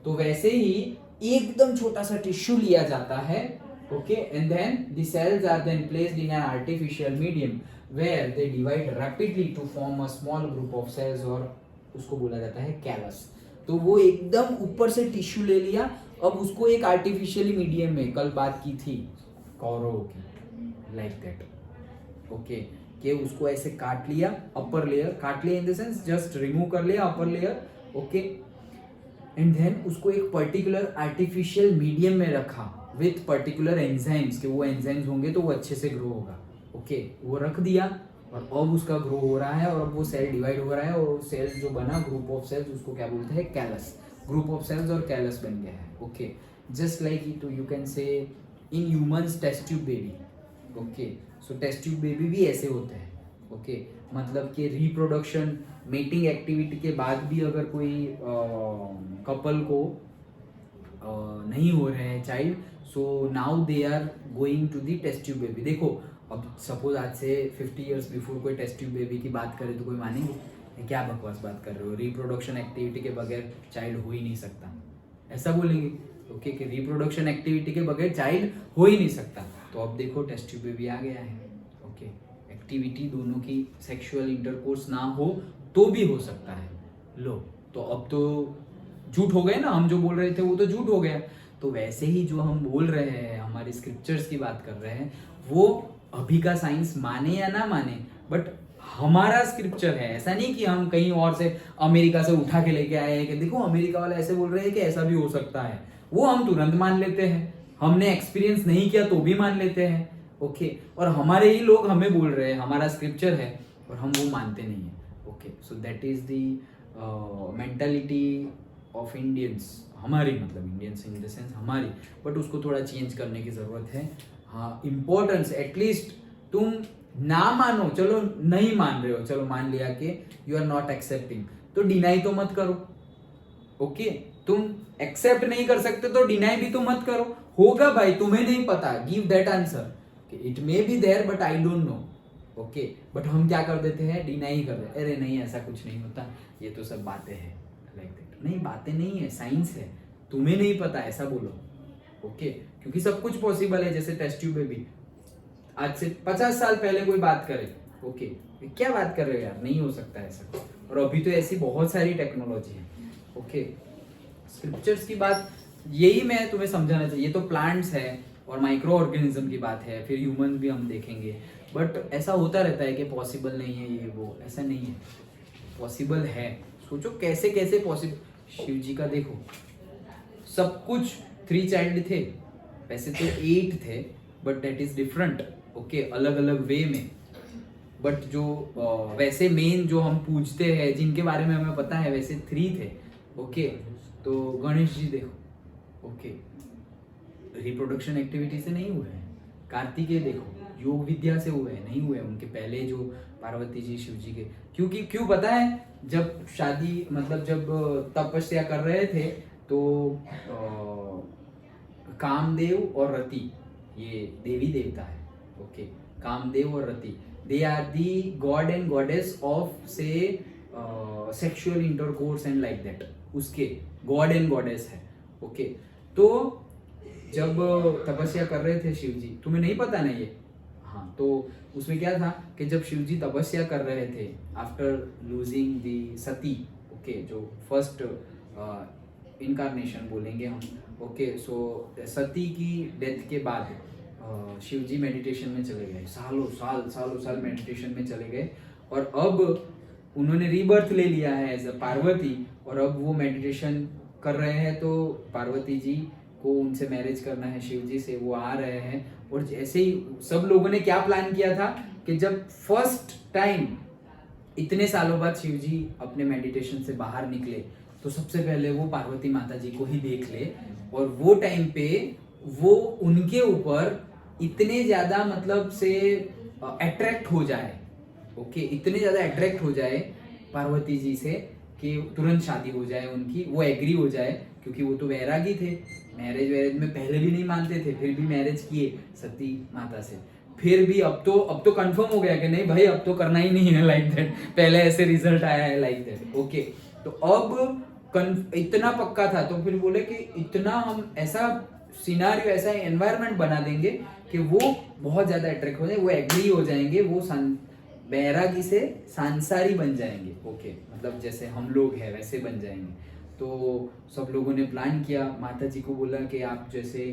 तो वैसे ही एकदम छोटा सा टिश्यू लिया जाता है। Okay, and then the cells are then placed in an artificial medium where they divide rapidly to form a small group of cells, और उसको बोला जाता है कैलस। तो वो एकदम ऊपर से टिश्यू ले लिया, अब उसको एक आर्टिफिशियली मीडियम में, कल बात की थी कौरव की, लाइक दैट। ओके, कि उसको ऐसे काट लिया, अपर लेयर काट लिया in the sense just remove कर लिया upper layer. Okay, and then उसको एक पर्टिकुलर आर्टिफिशियल मीडियम में रखा विथ पर्टिकुलर एंजाइम्स, कि वो एंजाइम्स होंगे तो वो अच्छे से ग्रो होगा। ओके, वो रख दिया और अब उसका ग्रो हो रहा है और अब वो सेल डिवाइड हो रहा है और सेल जो बना ग्रुप ऑफ सेल्स उसको क्या बोलते हैं, कैलस। ग्रुप ऑफ सेल्स और कैलस बन गया है। Okay, just like it you can say in humans test tube baby. Okay, so test tube baby भी ऐसे होते हैं। ओके, मतलब कि रिप्रोडक्शन मेटिंग एक्टिविटी के बाद भी अगर कोई कपल को नहीं हो रहे हैं child, so now they are going to the test tube baby. देखो अब सपोज आज से 50 इयर्स बिफोर कोई टेस्ट ट्यूब बेबी की बात करे तो कोई मानेंगे? ये क्या बकवास बात कर रहे हो, रिप्रोडक्शन एक्टिविटी के बगैर चाइल्ड हो ही नहीं सकता, ऐसा बोलेंगे। ओके, कि रिप्रोडक्शन एक्टिविटी के बगैर चाइल्ड हो ही नहीं सकता। तो अब देखो टेस्ट ट्यूब बेबी आ गया है। ओके, एक्टिविटी दोनों की सेक्सुअल इंटरकोर्स ना हो तो भी हो सकता है। लो, तो अब तो झूठ हो गए ना, हम जो बोल रहे थे वो तो झूठ हो गया। तो वैसे ही जो हम बोल रहे हैं, हमारी स्क्रिप्चर्स की बात कर रहे हैं, वो अभी का साइंस माने या ना माने, बट हमारा स्क्रिप्चर है। ऐसा नहीं कि हम कहीं और से अमेरिका से उठा के लेके आए हैं कि देखो अमेरिका वाले ऐसे बोल रहे हैं कि ऐसा भी हो सकता है, वो हम तुरंत मान लेते हैं। हमने एक्सपीरियंस नहीं किया तो भी मान लेते हैं। ओके, और हमारे ही लोग हमें बोल रहे हैं, हमारा स्क्रिप्चर है और हम वो मानते नहीं है। Okay, so that is the mentality of Indians, हमारी, मतलब इंडियंस इन द सेंस हमारी, बट उसको थोड़ा चेंज करने की जरूरत है। हाँ, इम्पोर्टेंस एटलीस्ट तुम ना मानो, चलो नहीं मान रहे हो, चलो मान लिया कि यू आर नॉट एक्सेप्टिंग, तो डिनाई तो मत करो। ओके, तुम एक्सेप्ट नहीं कर सकते तो डिनाई भी तो मत करो। होगा भाई, तुम्हें नहीं पता, give that answer, it may be there but I don't know. Okay, but हम क्या कर देते हैं, डिनाई कर देते हैं, अरे नहीं ऐसा कुछ नहीं होता, ये तो सब बातें हैं, लाइक दैट। नहीं, बातें नहीं है, साइंस है, तुम्हें नहीं पता ऐसा बोलो। ओके, क्योंकि सब कुछ पॉसिबल है। जैसे टेस्ट ट्यूब बेबी आज से 50 साल पहले कोई बात करे, ओके, क्या बात कर रहे हो यार, नहीं हो सकता ऐसा। और अभी तो ऐसी बहुत सारी टेक्नोलॉजी है। ओके, स्क्रिप्चर्स की बात यही मैं तुम्हें समझाना चाहिए। तो प्लांट्स है और माइक्रो ऑर्गेनिज्म की बात है, फिर ह्यूमन भी हम देखेंगे, बट ऐसा होता रहता है कि पॉसिबल नहीं है, ये वो, ऐसा नहीं है, पॉसिबल है। सोचो कैसे कैसे पॉसिबल। शिव जी का देखो, सब कुछ 3 चाइल्ड थे, वैसे तो 8 थे, but that is different. Okay, अलग अलग वे में, बट जो वैसे मेन जो हम पूछते हैं, जिनके बारे में हमें पता है, वैसे 3 थे। ओके, तो गणेश जी देखो, ओके, रिप्रोडक्शन एक्टिविटी से नहीं हुए हैं। कार्तिकेय देखो, योग विद्या से हुए हैं, नहीं हुए उनके पहले जो पार्वती जी शिव जी के। क्योंकि क्यों पता है, जब शादी, मतलब जब तपस्या कर रहे थे तो कामदेव और रति, ये देवी देवता है। ओके, कामदेव और Rati, they are the god and goddess of से sexual intercourse and like that, उसके गॉड एंड गॉडेस है। ओके, तो जब तपस्या कर रहे थे शिव जी, तुम्हें नहीं पता ना ये? हाँ, तो उसमें क्या था कि जब शिव जी तपस्या कर रहे थे आफ्टर लूजिंग दी सती, ओके, जो फर्स्ट इनकारनेशन बोलेंगे हम। ओके, सो सती की डेथ के बाद शिव जी मेडिटेशन में चले गए, सालों साल मेडिटेशन में चले गए, और अब उन्होंने रीबर्थ ले लिया है एज अ पार्वती, और अब वो मेडिटेशन कर रहे हैं। तो पार्वती जी को उनसे मैरिज करना है शिव जी से, वो आ रहे हैं। और जैसे ही सब लोगों ने क्या प्लान किया था कि जब फर्स्ट टाइम इतने सालों बाद शिव जी अपने मेडिटेशन से बाहर निकले, तो सबसे पहले वो पार्वती माता जी को ही देख ले, और वो टाइम पे वो उनके ऊपर इतने ज्यादा, मतलब से अट्रैक्ट हो जाए। ओके, इतने ज्यादा अट्रैक्ट हो जाए पार्वती जी से कि तुरंत शादी हो जाए उनकी, वो एग्री हो जाए, क्योंकि वो तो वैरागी थे, मैरिज में पहले भी नहीं मानते थे, फिर भी मैरिज किए सती माता से। फिर भी अब तो कंफर्म हो गया कि नहीं भाई, अब तो करना ही नहीं है, लाइक दैट, पहले ऐसे रिजल्ट आया है, लाइक दैट। ओके, तो अब इतना पक्का था, तो फिर बोले कि इतना हम ऐसा सिनारियो, ऐसा एनवायरनमेंट बना देंगे कि वो बहुत ज्यादा अट्रैक्ट हो जाए, वो एग्री हो जाएंगे, वो बैरागी से सांसारी बन जाएंगे। ओके, मतलब जैसे हम लोग हैं वैसे बन जाएंगे। तो सब लोगों ने प्लान किया, माता जी को बोला कि आप जैसे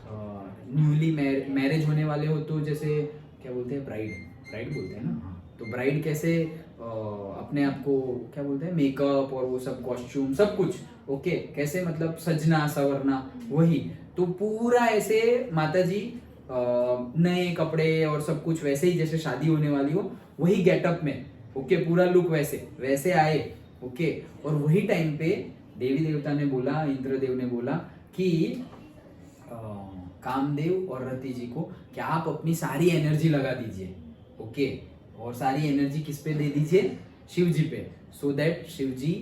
न्यूली मैरिज होने वाले हो, तो जैसे क्या बोलते हैं, ब्राइड बोलते हैं ना। हाँ, तो ब्राइड कैसे अपने आप को क्या बोलते हैं, मेकअप और वो सब, कॉस्ट्यूम, सब कुछ। ओके, कैसे मतलब सजना संवरना, वही। तो पूरा ऐसे माता जी नए कपड़े और सब कुछ वैसे ही जैसे शादी होने वाली हो, वही गेटअप में, ओके, पूरा लुक वैसे वैसे आए, ओके। और वही टाइम पे देवी देवता ने बोला, इंद्रदेव ने बोला कि कामदेव और रति जी को कि आप अपनी सारी एनर्जी लगा दीजिए, ओके, और सारी एनर्जी किस पे दे दीजिए, शिव जी पे, सो दैट शिव जी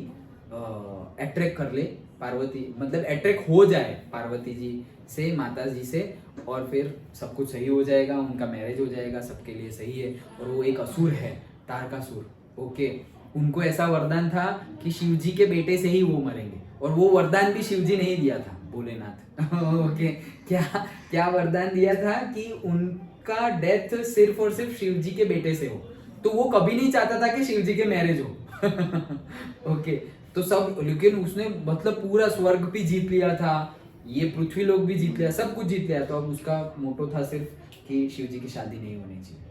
अट्रैक्ट कर ले पार्वती, मतलब अट्रैक्ट हो जाए पार्वती जी से, माता जी से, और फिर सब कुछ सही हो जाएगा, उनका मैरिज हो जाएगा, सबके लिए सही है। और वो एक असुर है, तारकासुर, ओके, उनको ऐसा वरदान था कि शिव जी के बेटे से ही वो मरेंगे, और वो वरदान भी शिव जी ने ही दिया था, भोलेनाथ। ओके, क्या क्या वरदान दिया था कि उनका डेथ सिर्फ और सिर्फ शिव जी के बेटे से हो, तो वो कभी नहीं चाहता था कि शिव जी के मैरिज हो। ओके, तो सब, लेकिन उसने मतलब पूरा स्वर्ग भी जीत लिया था, ये पृथ्वी लोक भी जीत लिया, सब कुछ जीत लिया, तो अब उसका मोटो था सिर्फ कि शिव जी की शादी नहीं होनी चाहिए,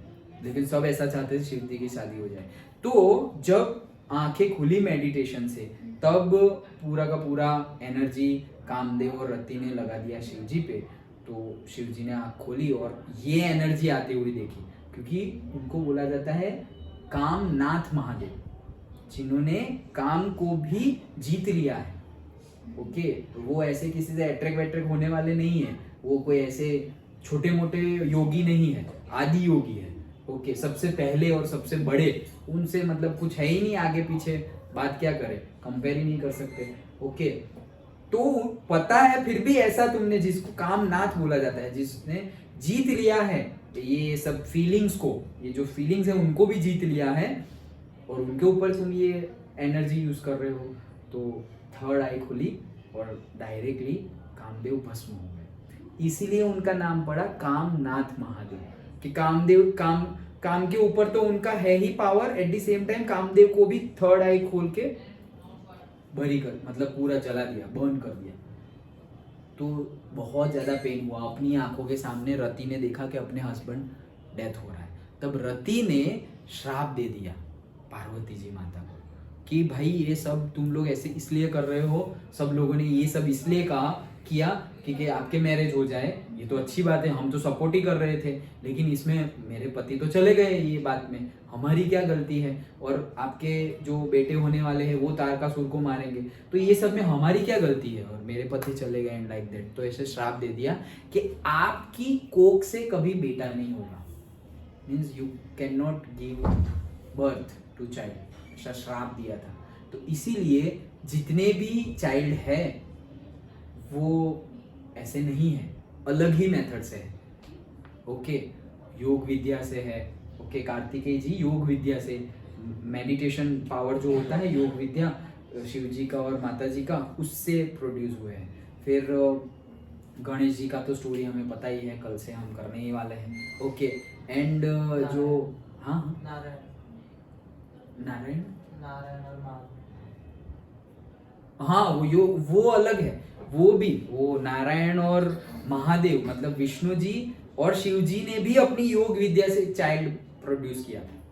लेकिन सब ऐसा चाहते थे शिव जी की शादी हो जाए। तो जब आंखें खुली मेडिटेशन से, तब पूरा का पूरा एनर्जी कामदेव और रति ने लगा दिया शिव जी पे, तो शिव जी ने आंख खोली और ये एनर्जी आती हुई देखी, क्योंकि उनको बोला जाता है कामनाथ महादेव, जिन्होंने काम को भी जीत लिया है, ओके। वो ऐसे किसी से अट्रैक्ट होने वाले नहीं है, वो कोई ऐसे छोटे मोटे योगी नहीं है, आदि योगी है, ओके, सबसे पहले और सबसे बड़े, उनसे मतलब कुछ है ही नहीं आगे पीछे, बात क्या करे, कंपेयर ही नहीं कर सकते, ओके। तो पता है फिर भी ऐसा तुमने, जिसको कामनाथ बोला जाता है, जिसने जीत लिया है ये सब फीलिंग्स को, ये जो फीलिंग्स है उनको भी जीत लिया है, और उनके ऊपर तुम ये एनर्जी यूज कर रहे हो, तो थर्ड आई खुली और डायरेक्टली कामदेव भस्म हो गए, इसीलिए उनका नाम पड़ा कामनाथ महादेव, कि कामदेव, काम के ऊपर तो उनका है ही power, at the same time Kamadeva को भी थर्ड आई खोल के भरी कर, मतलब पूरा जला दिया, बर्न कर दिया। तो बहुत ज्यादा पेन हुआ, अपनी आंखों के सामने रति ने देखा कि अपने हस्बैंड डेथ हो रहा है, तब रति ने श्राप दे दिया पार्वती जी माता को कि भाई ये सब तुम लोग ऐसे इसलिए कर रहे हो, सब लोगों ने ये सब इसलिए किया कि आपके मैरिज हो जाए, ये तो अच्छी बात है, हम तो सपोर्ट ही कर रहे थे, लेकिन इसमें मेरे पति तो चले गए, ये बात में हमारी क्या गलती है, और आपके जो बेटे होने वाले हैं वो तारकासुर को मारेंगे, तो ये सब में हमारी क्या गलती है, और मेरे पति चले गए एंड लाइक दैट। तो ऐसे श्राप दे दिया कि आपकी कोख से कभी बेटा नहीं होगा, means you can not give birth to child, ऐसा श्राप दिया था। तो इसीलिए जितने भी चाइल्ड है वो ऐसे नहीं है, अलग ही मेथड से है, ओके, योग विद्या से है, ओके, कार्तिकेय जी योग विद्या से, मेडिटेशन पावर जो होता है योग विद्या शिव जी का और माता जी का, उससे प्रोड्यूस हुए हैं। फिर गणेश जी का तो स्टोरी हमें पता ही है, कल से हम करने ही वाले हैं, ओके। एंड जो हाँ नारायण हाँ, वो अलग है, वो नारायण और महादेव, मतलब विष्णु जी और शिव जी ने भी अपनी योग विद्या से चाइल्ड प्रोड्यूस किया था,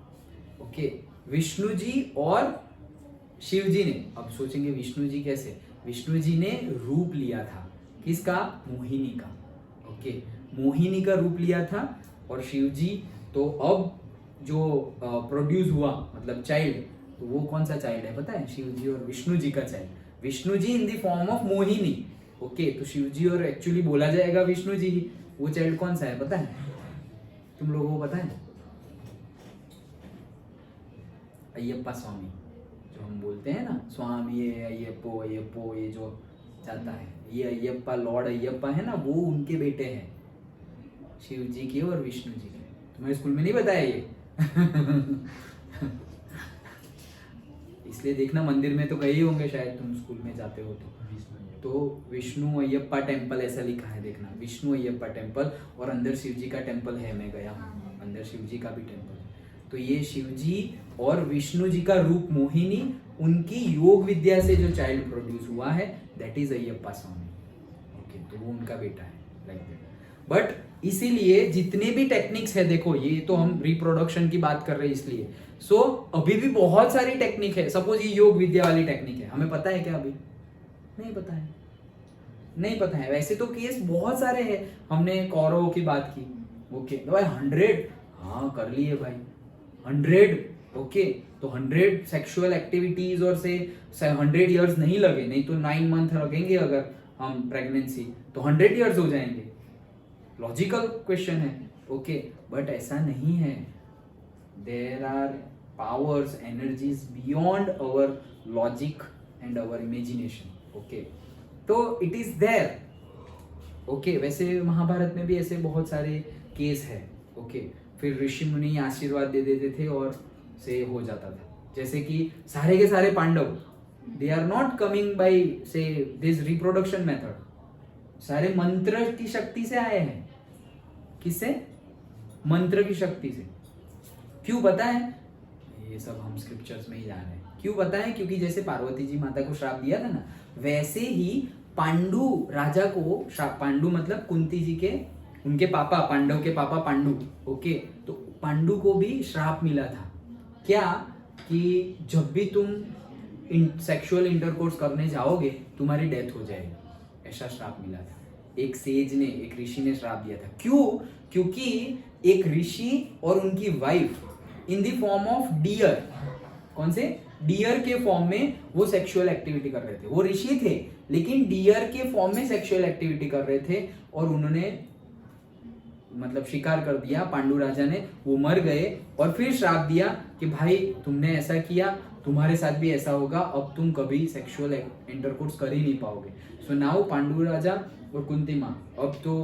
ओके। विष्णु जी और शिव जी ने, अब सोचेंगे विष्णु जी कैसे, विष्णु जी ने रूप लिया था किसका, मोहिनी का, ओके, मोहिनी का रूप लिया था, और शिव जी तो अब जो प्रोड्यूस हुआ मतलब चाइल्ड, तो वो कौन सा चाइल्ड है पता है, शिव जी और विष्णु जी का child, Vishnu ji in the form of Mohini, okay. तो शिव जी और एक्चुअली बोला जाएगा विष्णु जी, वो चाइल्ड कौन सा है पता है तुम लोगों को, पता है, अय्यप्पा स्वामी, जो हम बोलते हैं ना, स्वामी ये अय्यप्पो ये जो जाता है, ये अय्यप्पा, लॉर्ड अय्यप्पा है ना, वो उनके बेटे हैं, शिव जी के और विष्णु जी के। तुम्हारे स्कूल में नहीं बताया ये? इसलिए देखना, मंदिर में तो गए ही होंगे शायद, तुम स्कूल में जाते हो तो विष्णु अय्यप्पा टेम्पल ऐसा लिखा है, देखना, विष्णु अय्यप्पा टेम्पल, और अंदर शिव जी का टेम्पल है, मैं गया हूँ, अंदर शिव जी का भी टेम्पल है। तो ये शिव जी और विष्णु जी का रूप मोहिनी, उनकी योग विद्या से जो चाइल्ड प्रोड्यूस हुआ है, that is Ayyappa Swami, okay. तो वो उनका बेटा है, लाइक दैट। बट इसीलिए जितने भी टेक्निक्स है, देखो ये तो हम रिप्रोडक्शन की बात कर रहे हैं इसलिए, सो अभी भी बहुत सारी टेक्निक है। सपोज ये योग विद्या वाली टेक्निक है, हमें पता है क्या अभी? नहीं पता है, नहीं पता है। वैसे तो केस बहुत सारे हैं, हमने कौरवों की बात की, ओके भाई 100, हाँ कर लिए भाई 100, ओके तो 100 सेक्सुअल एक्टिविटीज और से 100 इयर्स नहीं लगे, नहीं तो 9 मंथ लगेंगे अगर हम प्रेगनेंसी तो 100 इयर्स हो जाएंगे, लॉजिकल क्वेश्चन है, ओके बट ऐसा नहीं है, there are powers energies beyond our logic and our imagination, okay तो इट इज देयर, ओके वैसे महाभारत में भी ऐसे बहुत सारे केस है, ओके फिर ऋषि मुनि आशीर्वाद दे देते थे और से हो जाता था, जैसे कि सारे के सारे Pandav they are not coming by say this reproduction method, सारे मंत्र की शक्ति से आए हैं, किससे? मंत्र की शक्ति से। क्यों पता है? ये सब हम स्क्रिप्चर्स में ही जान रहे हैं। क्यों पता है? क्योंकि जैसे पार्वती जी माता को श्राप दिया था ना, वैसे ही पांडु राजा को श्राप, पांडु मतलब कुंती जी के उनके पापा, पांडव के पापा पांडु, ओके तो पांडु को भी श्राप मिला था, क्या कि जब भी तुम सेक्सुअल इंटरकोर्स करने जाओगे तुम्हारी डेथ हो जाएगी, ऐसा श्राप मिला था। एक सेज ने, एक ऋषि ने श्राप दिया था। क्यों? क्योंकि एक ऋषि और उनकी wife in the form of dear, कौन से? डियर के फॉर्म में वो सेक्सुअल एक्टिविटी कर रहे थे। वो ऋषि थे लेकिन डियर के फॉर्म में सेक्सुअल एक्टिविटी कर रहे थे और उन्होंने मतलब शिकार कर दिया, पांडु राजा ने, वो मर गए और फिर श्राप दिया कि भाई तुमने ऐसा किया, तुम्हारे साथ भी ऐसा होगा, अब तुम कभी सेक्सुअल इंटरकोर्स कर ही नहीं पाओगे। सो नाउ पांडु राजा और कुंती माँ अब तो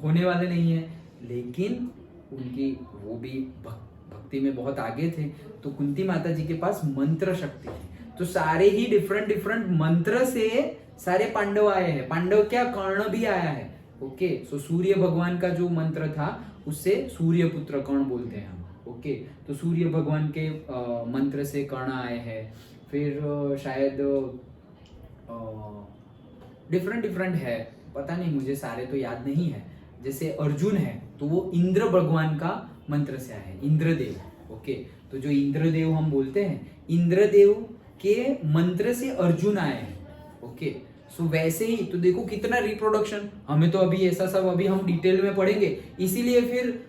होने वाले नहीं है, लेकिन उनकी वो भी भक्ति में बहुत आगे थे, तो कुंती माता जी के पास मंत्र शक्ति थी, तो सारे ही डिफरेंट मंत्र से सारे पांडव आए हैं। पांडव क्या, कर्ण भी आया है, ओके सो सूर्य भगवान का जो मंत्र था उससे सूर्य पुत्र कर्ण बोलते हैं हम, ओके तो सूर्य भगवान के मंत्र से कर्ण आए हैं। फिर शायद डिफरेंट है, पता नहीं, मुझे सारे तो याद नहीं है। जैसे अर्जुन है तो वो इंद्र भगवान का मंत्र से आए हैं, इंद्रदेव, ओके तो जो इंद्रदेव हम बोलते हैं, इंद्रदेव के मंत्र से अर्जुन आए हैं, ओके सो वैसे ही तो देखो कितना रिप्रोडक्शन, हमें तो अभी ऐसा सब अभी हम डिटेल में पढ़ेंगे। इसीलिए फिर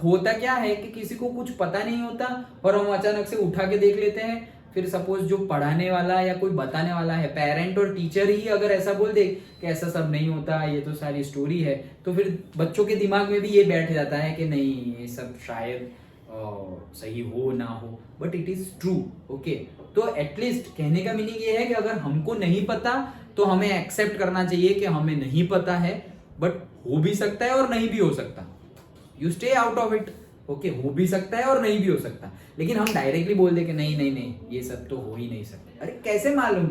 होता क्या है कि किसी को कुछ पता नहीं होता और हम अचानक से उठा के देख लेते हैं। फिर सपोज जो पढ़ाने वाला या कोई बताने वाला है, पेरेंट और टीचर ही अगर ऐसा बोल दे कि ऐसा सब नहीं होता, ये तो सारी स्टोरी है, तो फिर बच्चों के दिमाग में भी ये बैठ जाता है कि नहीं ये सब शायद सही हो ना हो, but it is true, okay तो एटलीस्ट कहने का मीनिंग ये है कि अगर हमको नहीं पता तो हमें एक्सेप्ट करना चाहिए कि हमें नहीं पता है, बट हो भी सकता है और नहीं भी हो सकता, you stay out of it, okay हो भी सकता है और नहीं भी हो सकता। लेकिन हम डायरेक्टली बोल दे कि नहीं ये सब तो हो ही नहीं सकता। अरे कैसे मालूम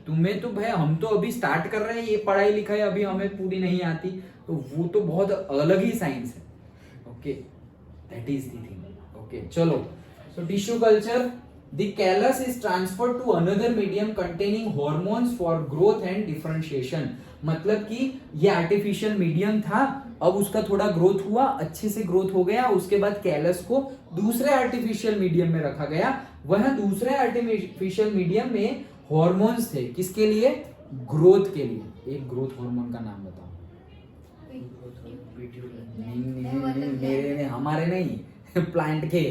तुम्हें तो भाई हम तो अभी स्टार्ट कर रहे हैं, ये पढ़ाई लिखाई अभी हमें पूरी नहीं आती, तो वो तो बहुत अलग ही साइंस है, okay that is the thing, okay चलो so tissue culture, the callus is transferred to another medium containing hormones for growth and differentiation। मतलब कि ये आर्टिफिशियल मीडियम था, अब उसका थोड़ा ग्रोथ हुआ, अच्छे से ग्रोथ हो गया, उसके बाद कैलस को दूसरे आर्टिफिशियल मीडियम में रखा गया। वह दूसरे आर्टिफिशियल मीडियम में हॉर्मोन्स थे, किसके लिए? ग्रोथ के लिए। एक ग्रोथ हार्मोन का नाम बताओ। मेरे ने, हमारे नहीं प्लांट के,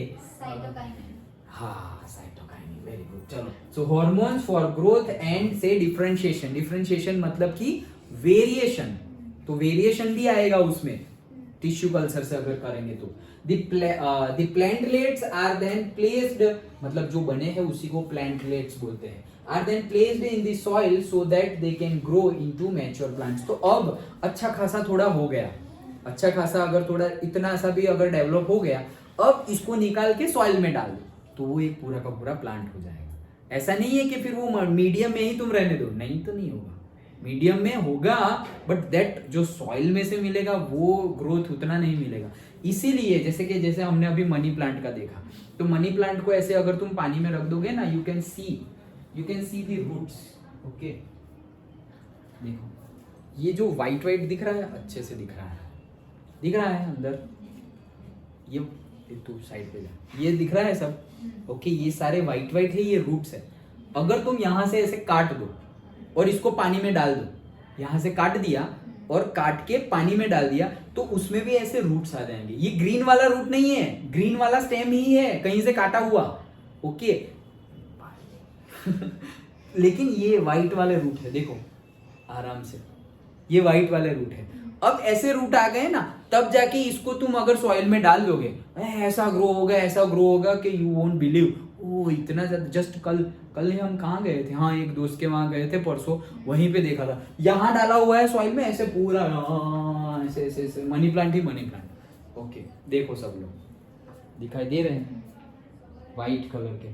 हाँ साइटोकाइनिन, वेरी गुड। चलो सो हॉर्मोन्स फॉर ग्रोथ एंड से डिफरेंशिएशन, डिफरेंशिएशन मतलब कि वेरिएशन, तो वेरिएशन भी आएगा उसमें टिश्यू कल्चर से अगर करेंगे तो। The plantlets are then placed, मतलब जो बने हैं उसी को प्लांटलेट्स बोलते हैं, are then placed in the soil so that they can grow into mature plants. तो अब अच्छा खासा थोड़ा हो गया, अच्छा खासा अगर थोड़ा इतना सा भी अगर डेवलप हो गया, अब इसको निकाल के सॉइल में डाल दो तो वो एक पूरा का पूरा प्लांट हो जाएगा। ऐसा नहीं है कि फिर वो मीडियम में ही तुम रहने दो, नहीं तो नहीं होगा, मीडियम में होगा, बट दैट जो सॉइल में से मिलेगा वो ग्रोथ उतना नहीं मिलेगा। इसीलिए जैसे हमने अभी मनी प्लांट का देखा, तो मनी प्लांट को ऐसे अगर तुम पानी में रख दोगे ना, you can see the roots, okay देखो ये जो व्हाइट दिख रहा है, अच्छे से दिख रहा है अंदर, ये तो साइड पे ये दिख रहा है सब, ओके ये सारे व्हाइट है, ये रूट्स है। अगर तुम यहां से ऐसे काट दो और इसको पानी में डाल दो, यहां से काट दिया और काट के पानी में डाल दिया तो उसमें भी ऐसे रूट्स आ जाएंगे। ये ग्रीन वाला रूट नहीं है, ग्रीन वाला स्टेम ही है कहीं से काटा हुआ, ओके। लेकिन ये व्हाइट वाले रूट है, देखो आराम से, ये व्हाइट वाले रूट है। अब ऐसे रूट आ गए ना, तब जाके इसको तुम अगर सॉइल में डाल दोगे ऐसा ग्रो होगा, ऐसा ग्रो होगा कि यू वोंट बिलीव। ओ इतना ज्यादा, जस्ट कल ही हम कहाँ गए थे, हाँ एक दोस्त के वहां गए थे परसों, वहीं पे देखा था, यहाँ डाला हुआ है सॉइल में ऐसे पूरा ऐसे ऐसे ऐसे मनी प्लांट ही मनी प्लांट। ओके देखो सब लोग दिखाई दे रहे हैं व्हाइट कलर के,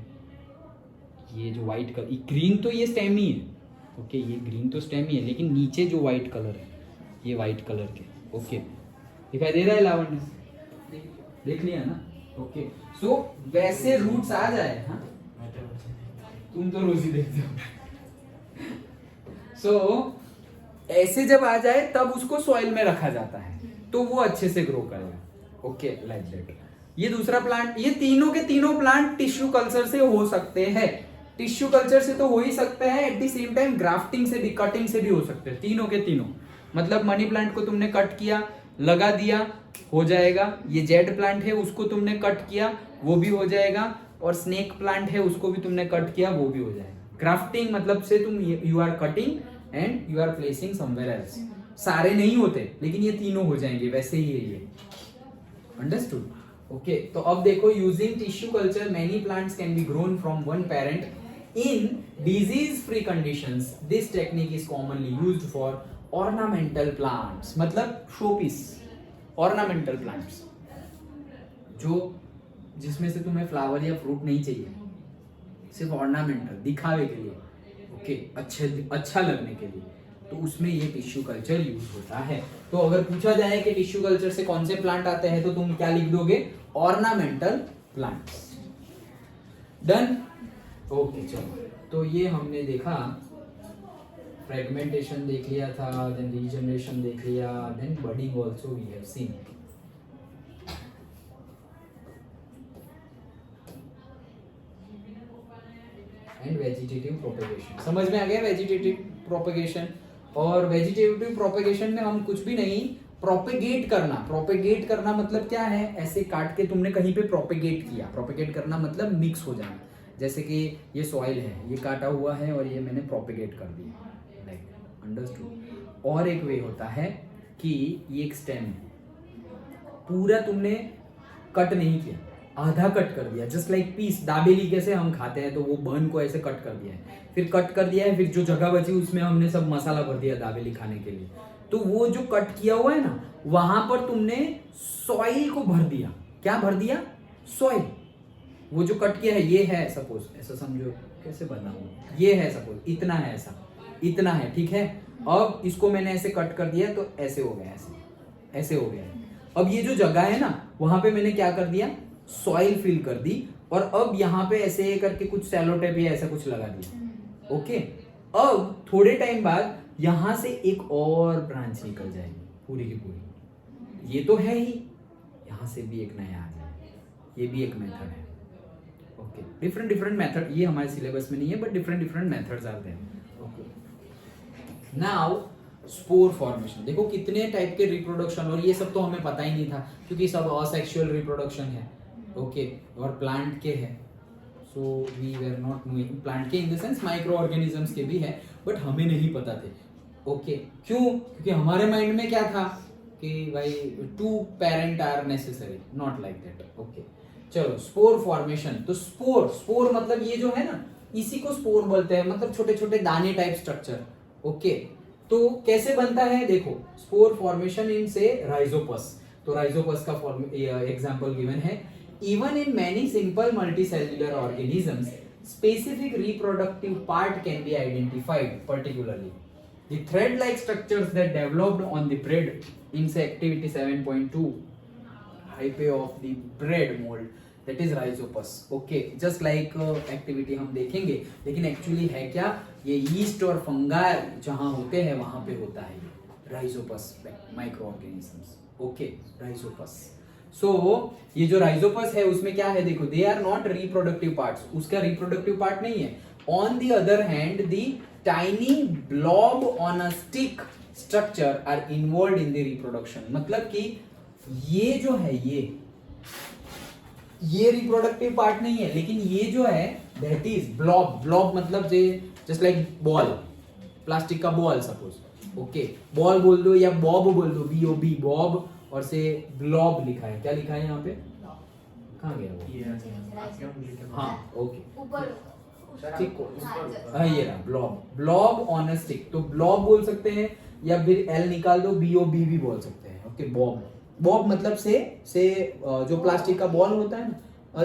ये जो व्हाइट कलर, ग्रीन तो ये स्टेम ही है, ओके ये ग्रीन तो स्टेम ही है, लेकिन नीचे जो व्हाइट कलर है ये व्हाइट कलर के, ओके दिखाई दे रहा है लावण्य, देख लिया ना, ओके। सो वैसे रूट्स आ जाए, हाँ तुम तो रोज ही देखते हो। सो ऐसे जब आ जाए तब उसको सॉइल में रखा जाता है तो वो अच्छे से ग्रो करेगा, ओके लाइक दैट। ये दूसरा प्लांट, ये तीनों के तीनों प्लांट टिश्यू कल्चर से हो सकते हैं, टिश्यू कल्चर से तो हो ही सकते हैं, eight the same time grafting से भी, कटिंग से भी हो सकते हैं, तीनों के तीनों। मतलब मनी प्लांट को तुमने कट किया, लगा दिया, हो जाएगा। ये जेड प्लांट है उसको तुमने कट किया, वो भी हो जाएगा। और स्नेक प्लांट है उसको भी तुमने कट किया, वो भी हो जाएगा। ग्राफ्टिंग मतलब से तुम you are cutting and you are placing somewhere else. सारे नहीं होते लेकिन ये तीनों हो जाएंगे, वैसे ही है ये, अंडरस्टूड, ओके। तो अब देखो, using tissue culture many plants can be grown from one parent in disease free conditions. This technique is commonly used for ornamental plants, मतलब शोपीस, ऑर्नामेंटल प्लांट्स जो जिसमें से तुम्हें फ्लावर या फ्रूट नहीं चाहिए, सिर्फ ऑर्नामेंटल, दिखावे के लिए, ओके अच्छा लगने के लिए, तो उसमें ये टिश्यू कल्चर यूज होता है। तो अगर पूछा जाए कि टिश्यू कल्चर से कौन से प्लांट आते हैं तो तुम क्या लिख दोगे, ऑर्नामेंटल प्लांट्स। डन, ओके चलो। तो ये हमने देखा, फ्रेगमेंटेशन देख लिया था, देन रीजनरेशन देख लिया, then budding also we have seen. And vegetative propagation, समझ में आ गया वेजिटेटिव प्रोपेगेशन। और वेजिटेटिव प्रोपेगेशन में हम कुछ भी नहीं, प्रोपेगेट करना। प्रोपेगेट करना मतलब क्या है, ऐसे काट के तुमने कहीं पे प्रोपेगेट किया। प्रोपेगेट करना मतलब मिक्स हो जाना, जैसे कि ये सॉइल है, ये काटा हुआ है और ये मैंने प्रोपेगेट कर दिया, लाइक अंडरस्टूड। और एक वे होता है कि ये एक स्टेम है, पूरा तुमने कट नहीं किया, आधा कट कर दिया, जस्ट लाइक पीस, दाबेली कैसे हम खाते हैं तो वो बन को ऐसे कट कर दिया है, फिर कट कर दिया है, फिर जो जगह बची उसमें हमने सब मसाला भर दिया दाबेली खाने के लिए। तो वो जो कट किया हुआ है ना, वहां पर तुमने सॉइल को भर दिया। क्या भर दिया, सॉइल। वो जो कट किया है, ये है सपोज, ऐसा समझो, कैसे बनाऊं, ये है सपोज, इतना है, ऐसा इतना है, ठीक है। अब इसको मैंने ऐसे कट कर दिया तो ऐसे हो गया, ऐसे हो गया। अब ये जो जगह है ना, वहां पे मैंने क्या कर दिया, सॉइल फिल कर दी, और अब यहाँ पे ऐसे करके कुछ सैलो टेप या ऐसा कुछ लगा दिया, ओके। अब थोड़े टाइम बाद यहां से एक और ब्रांच निकल जाएगी पूरी की पूरी, ये तो है ही, यहां से भी एक नया आ जाएगा, ये भी एक मेथड है, ओके। डिफरेंट मेथड, ये हमारे सिलेबस में नहीं है, बट डिफरेंट मेथड्स आते हैं, ओके। नाउ स्पोर फॉर्मेशन, देखो कितने टाइप के रिप्रोडक्शन, और ये सब तो हमें पता ही नहीं था क्योंकि सब असेक्सुअल रिप्रोडक्शन है, ओके, और प्लांट के है, so we were not knowing, plant के in the sense microorganisms के भी है, बट हमें नहीं पता थे, ओके। क्यों, क्योंकि हमारे माइंड में क्या था कि भाई 2 parent are necessary, not like that, okay. चलो स्पोर फॉर्मेशन, तो स्पोर मतलब ये जो है ना, इसी को स्पोर बोलते हैं, मतलब छोटे छोटे दाने टाइप स्ट्रक्चर, ओके। तो कैसे बनता है, देखो स्पोर फॉर्मेशन इन से राइजोपस, तो राइजोपस का एग्जांपल गिवन है। Even in many simple multicellular organisms specific reproductive part can be identified, particularly the thread-like structures that developed on the bread in say activity 7.2 hype of the bread mold, that is rhizopus, okay। just like activity हम देखेंगे, लेकिन actually है क्या, ये yeast और fungi जहां होते हैं वहां पे होता है ये Rhizopus microorganisms, okay, Rhizopus. So ये जो राइजोपस है उसमें क्या है, देखो they are not reproductive parts, उसका रिप्रोडक्टिव पार्ट नहीं है। On the other hand the tiny blob on a stick structure are involved in the reproduction. मतलब कि ये जो है ये रिप्रोडक्टिव पार्ट नहीं है, लेकिन ये जो है दैट इज ब्लॉब. ब्लॉब मतलब जस्ट लाइक बॉल, प्लास्टिक का बॉल सपोज. ओके, बॉल बोल दो या बॉब बोल दो, BOB बॉब, और से ब्लॉब लिखा है. क्या लिखा है यहाँ पे? कहाँ गया वो? ये आपके हम लिखे हैं। हाँ, ओके, ऊपर ठीक हो. हाँ, हाँ, ये रहा blob. Blob on a stick, तो ब्लॉब बोल सकते हैं या फिर L निकाल दो, BOB भी बोल सकते हैं. Okay, Bob. बॉब मतलब से जो प्लास्टिक का बॉल होता है ना,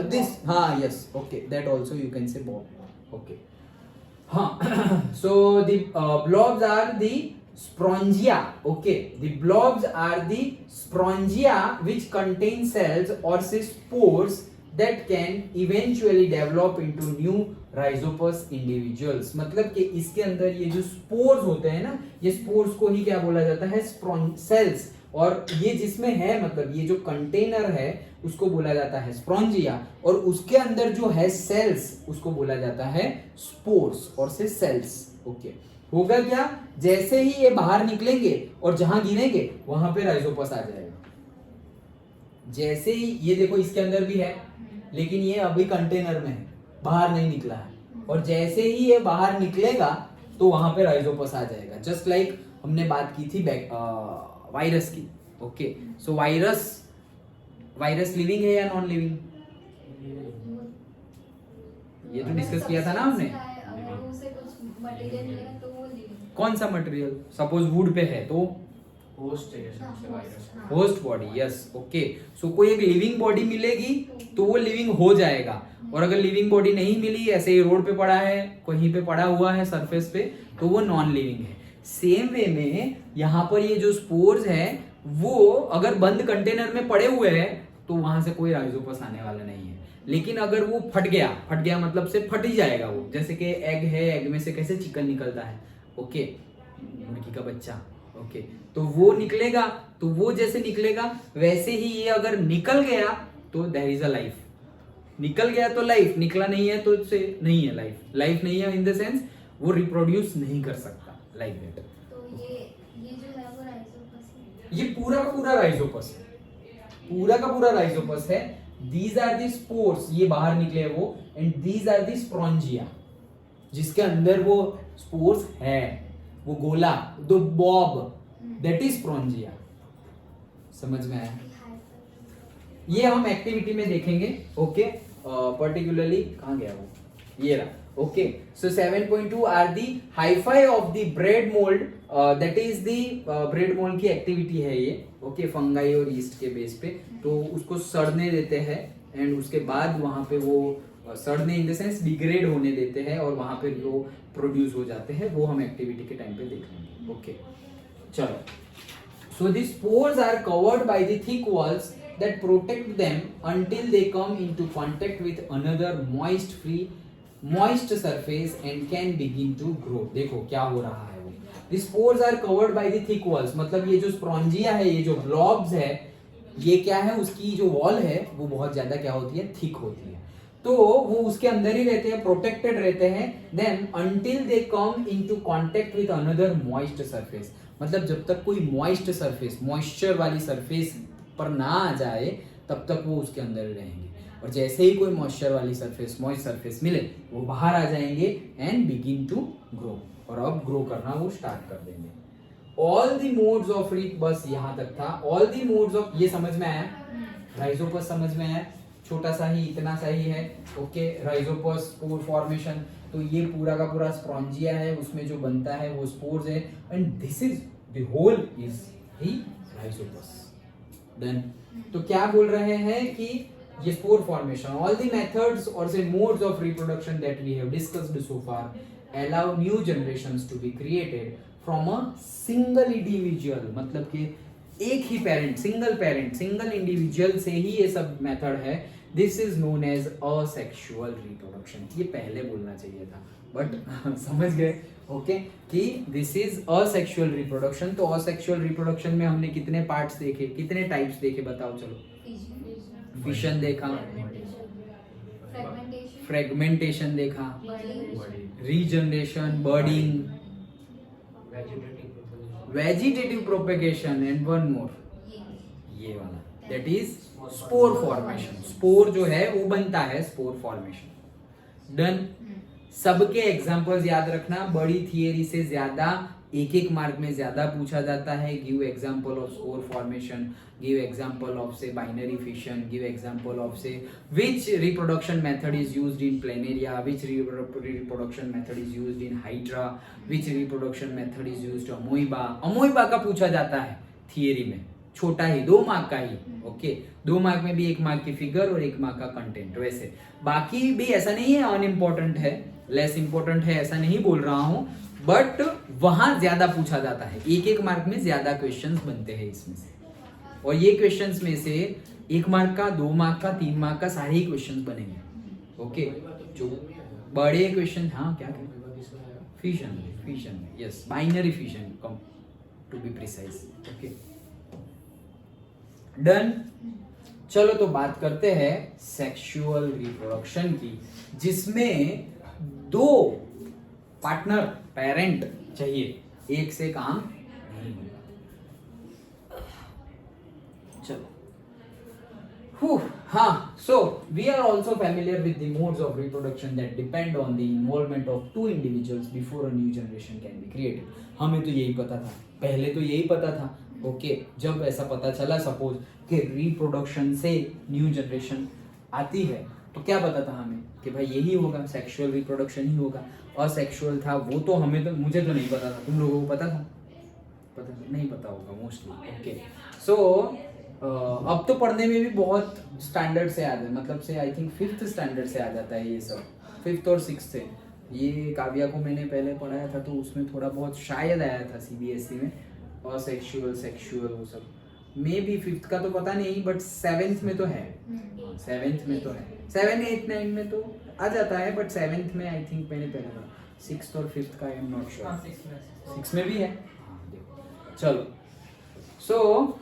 दिस. हाँ, yes, okay, that also you can say बॉब. ओके, हाँ. So the blobs are the Spongia. Okay, the blobs are the Spongia which contain cells or say spores that can eventually develop into new rhizopus individuals. मतलब कि इसके अंदर ये जो spores होते हैं ना, ये स्पोर्स को ही क्या बोला जाता है? सेल्स. और ये जिसमें है, मतलब ये जो कंटेनर है उसको बोला जाता है स्पॉन्जिया, और उसके अंदर जो है सेल्स उसको बोला जाता है स्पोर्स और से सेल्स. ओके, होगा क्या? जैसे ही ये बाहर निकलेंगे और जहां गिरेंगे वहां पे राइजोपस आ जाएगा. जैसे ही ये देखो, इसके अंदर भी है, लेकिन ये अभी कंटेनर में है, बाहर नहीं निकला है. और जैसे ही ये बाहर निकलेगा तो वहां पे राइजोपस आ जाएगा. जस्ट लाइक हमने बात की थी वायरस की. ओके, सो वायरस लिविंग है या नॉन लिविंग? ये तो डिस्कस किया था ना हमने. अगर उसे कुछ मटेरियल मिलेगा तो वो लिविंग. कौन सा मटेरियल? सपोज वुड पे है तो होस्ट है सबसे virus. Host body. Yes, okay. So कोई एक लिविंग बॉडी मिलेगी तो वो लिविंग हो जाएगा. और अगर लिविंग बॉडी नहीं मिली, ऐसे ही रोड पे पड़ा है, कहीं पे पड़ा हुआ है सरफेस पे, तो वो नॉन लिविंग है. सेम वे में यहाँ पर ये जो स्पोर्स है वो अगर बंद कंटेनर में पड़े हुए हैं तो वहां से कोई राइजोपस आने वाला नहीं है. लेकिन अगर वो फट गया मतलब से फट ही जाएगा वो. जैसे कि एग है, एग में से कैसे चिकन निकलता है, ओके, मुर्गी का बच्चा. ओके, तो वो निकलेगा, तो वो जैसे निकलेगा वैसे ही ये अगर निकल गया तो देयर इज अ लाइफ. निकल गया तो लाइफ, निकला नहीं है तो से नहीं है लाइफ. लाइफ नहीं है इन द सेंस वो रिप्रोड्यूस नहीं कर सकता, लाइक दैट. तो ये जो है वो राइजोपस है. ये पूरा का पूरा राइजोपस है, पूरा का पूरा राइजोपस है. दीज आर दी स्पोर्स, ये बाहर निकले वो, and these are the sporangia, जिसके अंदर वो स्पोर्स है, वो गोला, दो बॉब, दैट इज स्पॉन्जिया. समझ में आया? ये हम एक्टिविटी में देखेंगे. ओके, पर्टिकुलरली कहाँ गया वो, ये रहा. Okay, so 7.2 are the hyphae of the bread mould. That is the bread mould की एक्टिविटी है ये. ओके, फंगाई और ईस्ट के बेस पे, तो उसको सड़ने देते हैं एंड उसके बाद वहां पे वो सड़ने इन द सेंस डिग्रेड होने देते हैं और वहां पे वो प्रोड्यूस हो जाते हैं. वो हम एक्टिविटी के टाइम पे देख लेंगे. ओके, चलो. So the spores are covered by the thick walls that protect them until they come into contact with another moist surface and can begin to grow. देखो क्या हो रहा है वो. The spores are covered by the thick walls, मतलब ये जो Spongia है, ये जो ब्लॉब्स है, ये क्या है, उसकी जो वॉल है वो बहुत ज्यादा क्या होती है, थिक होती है. तो वो उसके अंदर ही रहते हैं, प्रोटेक्टेड रहते हैं. Then until they come into contact with another moist surface, मतलब जब तक कोई मॉइस्ट सरफेस, मॉइस्चर वाली सरफेस पर ना आ जाए तब तक वो उसके अंदर रहेंगे. और जैसे ही कोई मॉइस्चर वाली सरफेस, मॉइस्ट सरफेस मिले, वो बाहर आ जाएंगे एंड बिगिन टू ग्रो. और अब ग्रो करना वो स्टार्ट कर देंगे. ऑल द मोड्स ऑफ बस यहाँ तक था. ऑल द मोड्स ऑफ, ये समझ में आया? राइजोपस समझ में आया? छोटा सा ही, इतना सा ही है. ओके, राइजोपस स्पोर फॉर्मेशन, तो ये पूरा का पूरा स्पॉन्जिया है, उसमें जो बनता है वो स्पोर्स है, and this is the whole is ही राइजोपस. देन तो क्या बोल रहे हैं कि ये spore formation, all the methods और say modes of reproduction that we have discussed so far allow new generations to be created from a single individual. मतलब कि एक ही पेरेंट, सिंगल इंडिविजुअल से ही ये सब मेथड है. This is known as asexual reproduction. ये पहले बोलना चाहिए था बट समझ गए. ओके, कि दिस इज असेक्सुअल रिप्रोडक्शन. तो असेक्सुअल रिप्रोडक्शन में हमने कितने पार्ट्स देखे, कितने टाइप्स देखे, बताओ. चलो, फिशन देखा, फ्रेगमेंटेशन देखा, regeneration, budding, vegetative propagation and one more, ये वाला that is spore formation. Spore जो है वो बनता है स्पोर फॉर्मेशन। डन। सबके एग्जांपल्स याद रखना, बड़ी थियरी से ज्यादा एक एक मार्क में ज्यादा पूछा जाता है। Give example of spore formation, give example of say binary fission, give example of say which reproduction method is used in planaria, which reproduction method is used in hydra, which reproduction method is used amoeba। अमोइबा का पूछा जाता है theory में, छोटा ही 2 mark का ही। Okay, 2 mark में भी 1 mark की फिगर और 1 मार्क का कंटेंट। वैसे बाकी भी ऐसा नहीं है अनइम्पोर्टेंट है, लेस इंपॉर्टेंट है, ऐसा नहीं बोल रहा हूं, बट वहां ज्यादा पूछा जाता है। 1-1 मार्क में ज्यादा क्वेश्चंस बनते हैं इसमें से, और ये क्वेश्चंस में से 1 मार्क का, 2 मार्क का, 3 मार्क का सारे ही क्वेश्चंस बनेंगे। ओके, जो बड़े क्वेश्चन, हाँ क्या fission, fission, yes, binary fission to be precise. Okay, done. चलो तो बात करते हैं सेक्सुअल रिप्रोडक्शन की, जिसमें 2 पार्टनर, पेरेंट चाहिए, एक से काम नहीं होगा। चलो, हाँ, so we are also familiar with the modes of reproduction that depend on the involvement of 2 individuals before a new generation can be created। हमें तो यही पता था, पहले तो यही पता था। ओके, जब ऐसा पता चला सपोज कि रिप्रोडक्शन से न्यू जनरेशन आती है, तो क्या पता था हमें कि भाई यही होगा, सेक्सुअल रिप्रोडक्शन ही होगा। और सेक्सुअल था वो तो हमें तो, मुझे तो नहीं पता था, तुम लोगों को पता था? पता नहीं पता होगा मोस्टली। ओके, सो अब तो पढ़ने में भी बहुत स्टैंडर्ड से आ जाए, मतलब से आई थिंक 5th स्टैंडर्ड से आ जाता है ये सब, 5th और 6th से। ये काव्या को मैंने पहले पढ़ाया था तो उसमें थोड़ा बहुत शायद आया था CBSE में, और सेक्सुअल वो सब मे बी 5th का तो पता नहीं, बट 7th में तो है, 7th में तो है, 7, 8, 9 में तो आ जाता है, बट 7th में आई थिंक मैंने पढ़ा था। 6th और 5th का आई एम नॉट श्योर, 6 में भी है। चलो, सो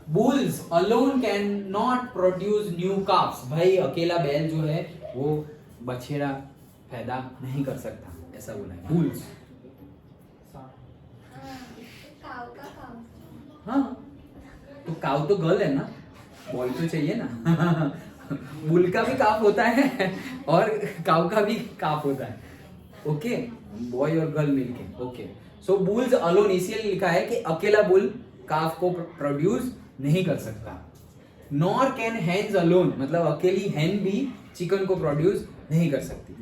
bulls alone cannot produce new calves। भाई अकेला बैल जो है वो बछेड़ा पैदा नहीं कर सकता, ऐसा बोला है bulls। हाँ, तो काव तो गर्ल है ना, बॉय तो चाहिए ना। बुल का भी काफ होता है और काव का भी काफ होता है। ओके, बॉय और गर्ल मिलके। ओके, सो बुल्स अलोन इसलिए लिखा है कि अकेला बुल काफ को प्रोड्यूस नहीं कर सकता। नॉर कैन हेन्स अलोन, मतलब अकेली हेन भी चिकन को प्रोड्यूस नहीं कर सकती,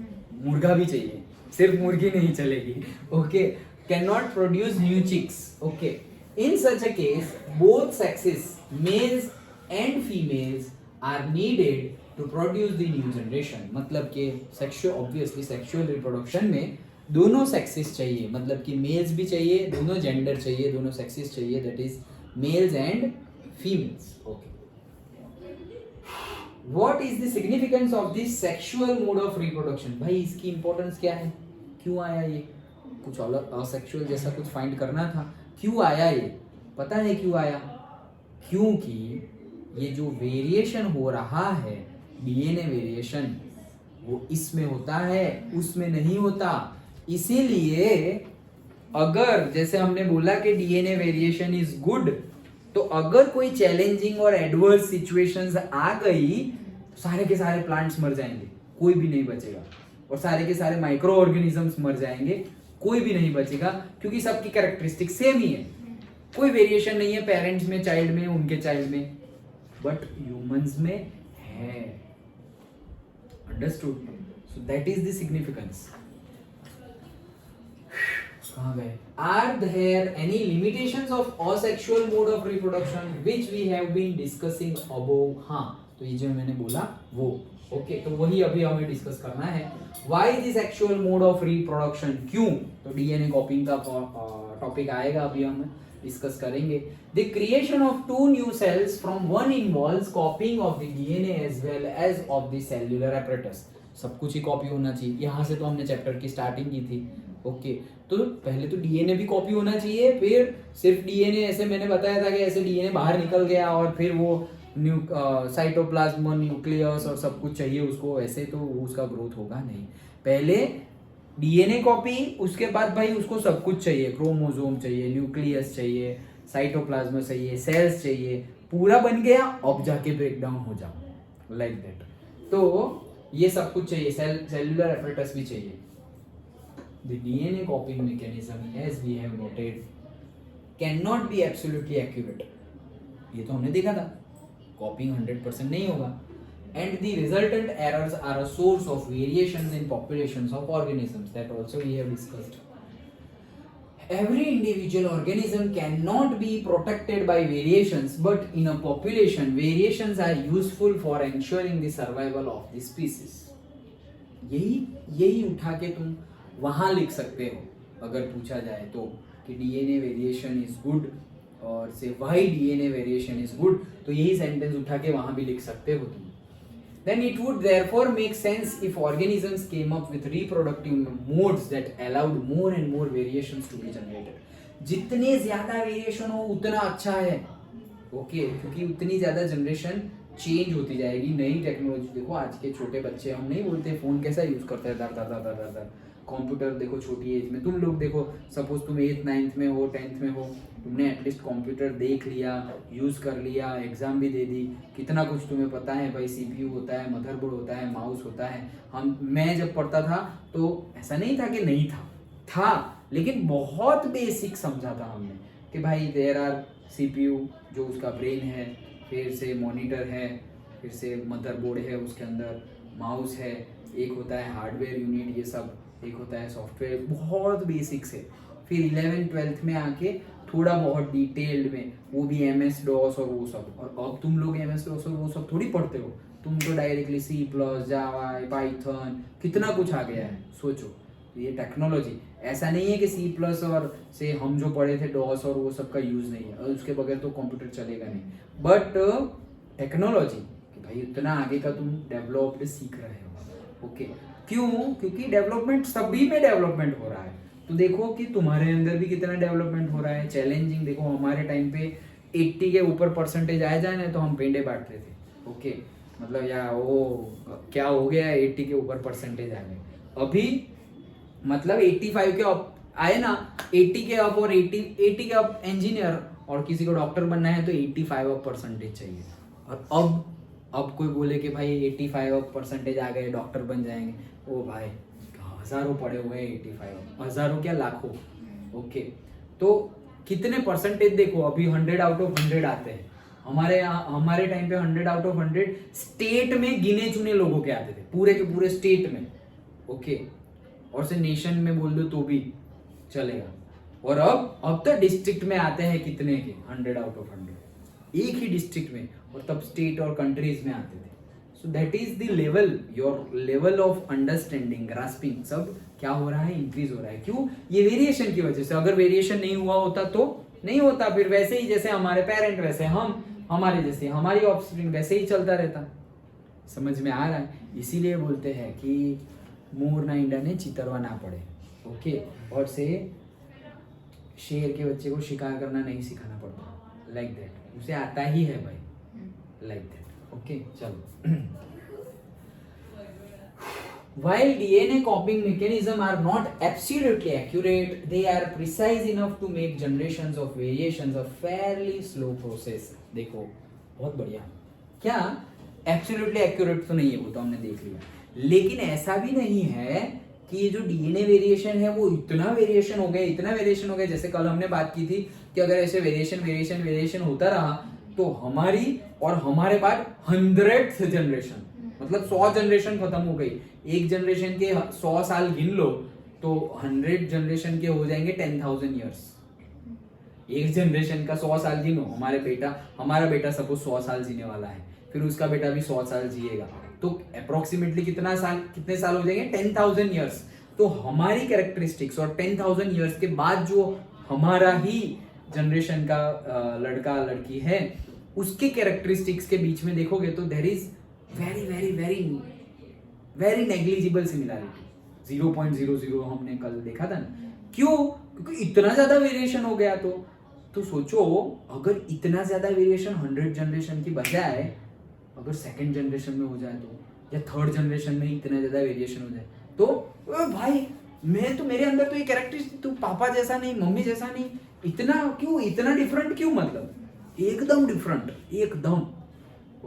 मुर्गा भी चाहिए, सिर्फ मुर्गी नहीं चलेगी। Okay, can not produce new chicks. Okay, in such a case both sexes, males and females, are needed to produce the new generation। मतलब कि सेक्सुअल, ऑब्वियसली सेक्सुअल रिप्रोडक्शन में दोनों सेक्सेस चाहिए, मतलब कि मेल्स भी चाहिए, दोनों जेंडर चाहिए, दोनों सेक्सेस चाहिए, that is mails and females. Okay, what is the significance of this sexual mode of reproduction? भाई इसकी इंपॉर्टेंस क्या है, क्यों आया ये? कुछ अलग असेक्सुअल जैसा कुछ फाइंड करना था, क्यों आया ये? पता है क्यों आया? क्योंकि ये जो वेरिएशन हो रहा है, डीएनए वेरिएशन, वो इसमें होता है, उसमें नहीं होता। इसीलिए अगर जैसे हमने बोला कि डीएनए वेरिएशन इज गुड, तो अगर कोई चैलेंजिंग और एडवर्स सिचुएशंस आ गई तो सारे के सारे प्लांट्स मर जाएंगे, कोई भी नहीं बचेगा, और सारे के सारे माइक्रो ऑर्गेनिजम्स मर जाएंगे, कोई भी नहीं बचेगा, क्योंकि सबकी कैरेक्टरिस्टिक सेम ही है, कोई वेरिएशन नहीं है पेरेंट्स में, चाइल्ड में, उनके चाइल्ड में, बट ह्यूमंस में है। Understood? So that is the significance. कहाँ गए? Are there any limitations of asexual mode of reproduction which we have been discussing above? हाँ, तो ये जो मैंने बोला वो। ओके, तो वही अभी हमें डिस्कस करना है। Why is sexual mode of reproduction? क्यों? तो डीएनए कॉपिंग का टॉपिक आएगा, अभी हम डिस्कस करेंगे। The creation of 2 new cells from one involves copying of the DNA as well as of the cellular apparatus। सब कुछ ही कॉपी होना चाहिए। यहाँ से तो हमने चैप्टर की स्टार्टिंग की थी। ओके, तो पहले तो डीएनए भी कॉपी होना चाहिए, फिर सिर्फ डीएनए, ऐसे मैंने बताया था कि ऐसे डीएनए बाहर निकल गया और फिर वो साइटोप्लाज्म, न्यूक्लियस और सब कुछ चाहिए उसको, ऐसे तो उसका ग्रोथ होगा नहीं। पहले डीएनए कॉपी, उसके बाद भाई उसको सब कुछ चाहिए, क्रोमोसोम चाहिए, न्यूक्लियस चाहिए, साइटोप्लाज्मा चाहिए, सेल्स चाहिए, पूरा बन गया, अब जाके ब्रेक डाउन हो जाओ लाइक दैट। तो ये सब कुछ चाहिए, सेलुलर एपरेटस भी चाहिए। The DNA copying mechanism as we have noted can not be absolutely accurate, ये तो हमने देखा था, कॉपिंग 100% नहीं होगा। And the resultant errors are a source of variations in populations of organisms, that also we have discussed. Every individual organism cannot be protected by variations, but in a population, variations are useful for ensuring the survival of the species. यही उठा के तुम वहां लिख सकते हो अगर पूछा जाए तो, कि डीएनए वेरिएशन इज गुड और say why DNA variation is good, तो यही सेंटेंस उठा के वहां भी लिख सकते हो तुम। Then it would therefore make sense if organisms came up with reproductive modes that allowed more and more variations to be generated. जितने ज्यादा वेरिएशन हो उतना अच्छा है, ओके, क्योंकि उतनी ज्यादा जनरेशन चेंज होती जाएगी। नई टेक्नोलॉजी देखो, आज के छोटे बच्चे, हम नहीं बोलते फोन कैसा यूज करते हैं, दर दर दर दर दर, कंप्यूटर देखो छोटी एज में। तुम लोग देखो, सपोज तुम 8th 9th में हो, 10th में हो, तुमने एटलीस्ट कंप्यूटर देख लिया, यूज कर लिया, एग्जाम भी दे दी, कितना कुछ तुम्हें पता है भाई। सीपीयू होता है, मदरबोर्ड होता है, माउस होता है। मैं जब पढ़ता था तो ऐसा नहीं था कि नहीं था, लेकिन बहुत बेसिक समझा था हमने कि भाई देयर आर सीपीयू जो उसका ब्रेन है, फिर से मॉनिटर है, फिर से मदरबोर्ड है, उसके अंदर माउस है, एक होता है हार्डवेयर यूनिट, ये सब, एक होता है सॉफ्टवेयर, बहुत बेसिक से। फिर 11th 12th में आके थोड़ा बहुत डिटेल्ड में, वो भी MS DOS और वो सब। और अब तुम लोग MS DOS और वो सब थोड़ी पढ़ते हो, तुम तो डायरेक्टली C++, जावा, पाइथन, कितना कुछ आ गया है, सोचो। ये टेक्नोलॉजी, ऐसा नहीं है कि C+ और से हम जो पढ़े थे DOS और वो सब का यूज नहीं है, और उसके बगैर तो कंप्यूटर चलेगा नहीं। बट टेक्नोलॉजी कि भाई उतना आगे का तुम डेवलप्ड सीख रहे हो, ओके। क्यों? क्योंकि डेवलपमेंट, सभी में डेवलपमेंट हो रहा है। तो देखो कि तुम्हारे अंदर भी कितना डेवलपमेंट हो रहा है। चैलेंजिंग देखो, हमारे टाइम पे 80 के ऊपर परसेंटेज आ जाए ना तो हम पेंडे बांटते थे, ओके, मतलब या वो क्या हो गया, 80 के ऊपर परसेंटेज आ गए। अभी मतलब 85 के अप आए ना, 80 के अप और 80 के अप इंजीनियर, और किसी को डॉक्टर बनना है तो 85 अप परसेंटेज चाहिए। और अब कोई बोले कि भाई 85 अप परसेंटेज आ गए, डॉक्टर बन जाएंगे, ओ भाई हजारों पड़े हुए हैं, 85, हजारों क्या लाखों, ओके। तो कितने परसेंटेज देखो, अभी 100 आउट ऑफ 100 आते हैं। हमारे टाइम पे 100 आउट ऑफ 100 स्टेट में गिने चुने लोगों के आते थे, पूरे के पूरे स्टेट में, ओके। और से नेशन में बोल दो तो भी चलेगा। और अब तो डिस्ट्रिक्ट में आते हैं कितने के 100 आउट ऑफ 100, एक ही डिस्ट्रिक्ट में, और तब स्टेट और कंट्रीज में आते थे। सो that is the level, your level of understanding, grasping, सब क्या हो रहा है, इंक्रीज हो रहा है। क्यों? ये वेरिएशन की वजह से। अगर वेरिएशन नहीं हुआ होता तो नहीं होता, फिर वैसे ही जैसे हमारे पेरेंट वैसे हम, हमारे जैसे हमारी ऑफस्प्रिंग, वैसे ही चलता रहता। समझ में आ रहा है? इसीलिए बोलते हैं कि मोर ना इंडा ने चितरवा ना पड़े, ओके। और से शेर के बच्चे को शिकार करना नहीं सिखाना पड़ता, लाइक दैट, उसे आता ही है भाई, लाइक दैट, ओके। चलो, while DNA copying mechanisms are not absolutely accurate, they are precise enough to make generations of variations a fairly slow process. देखो, बहुत बढ़िया। क्या absolutely accurate तो नहीं है, वो तो हमने देख लिया, लेकिन ऐसा भी नहीं है कि ये जो डीएनए वेरिएशन है वो इतना वेरिएशन हो गया, जैसे कल हमने बात की थी कि अगर ऐसे वेरिएशन होता रहा तो हमारी और हमारे बाद 100th जनरेशन, मतलब 100 जनरेशन खत्म हो गई। एक जनरेशन के 100 साल गिन लो तो 100 जनरेशन के हो जाएंगे 10,000 ईयर्स। एक जनरेशन का 100 साल गिनो, हमारा बेटा सपोज 100 साल जीने वाला है, फिर उसका बेटा भी 100 साल जिएगा, तो अप्रोक्सीमेटली कितने साल हो जाएंगे, 10,000 ईयर्स। तो हमारी कैरेक्टरिस्टिक्स और 10,000 ईयर्स के बाद जो हमारा ही जनरेशन का लड़का लड़की है, उसके कैरेक्टरिस्टिक्स के बीच में देखोगे तो there is very very very very negligible similarity, 0.00 हमने कल देखा था ना। क्यों? क्योंकि इतना ज्यादा वेरिएशन हो गया। तो सोचो, अगर इतना ज्यादा वेरिएशन 100 जनरेशन की बजाय अगर सेकंड जनरेशन में हो जाए तो, या थर्ड जनरेशन में इतना ज्यादा वेरिएशन हो जाए तो भाई मैं तो, मेरे अंदर तो ये कैरेक्टरिस्टिक, तू पापा जैसा नहीं, मम्मी जैसा नहीं, इतना क्यों, इतना डिफरेंट क्यों, मतलब एकदम डिफरेंट, एकदम।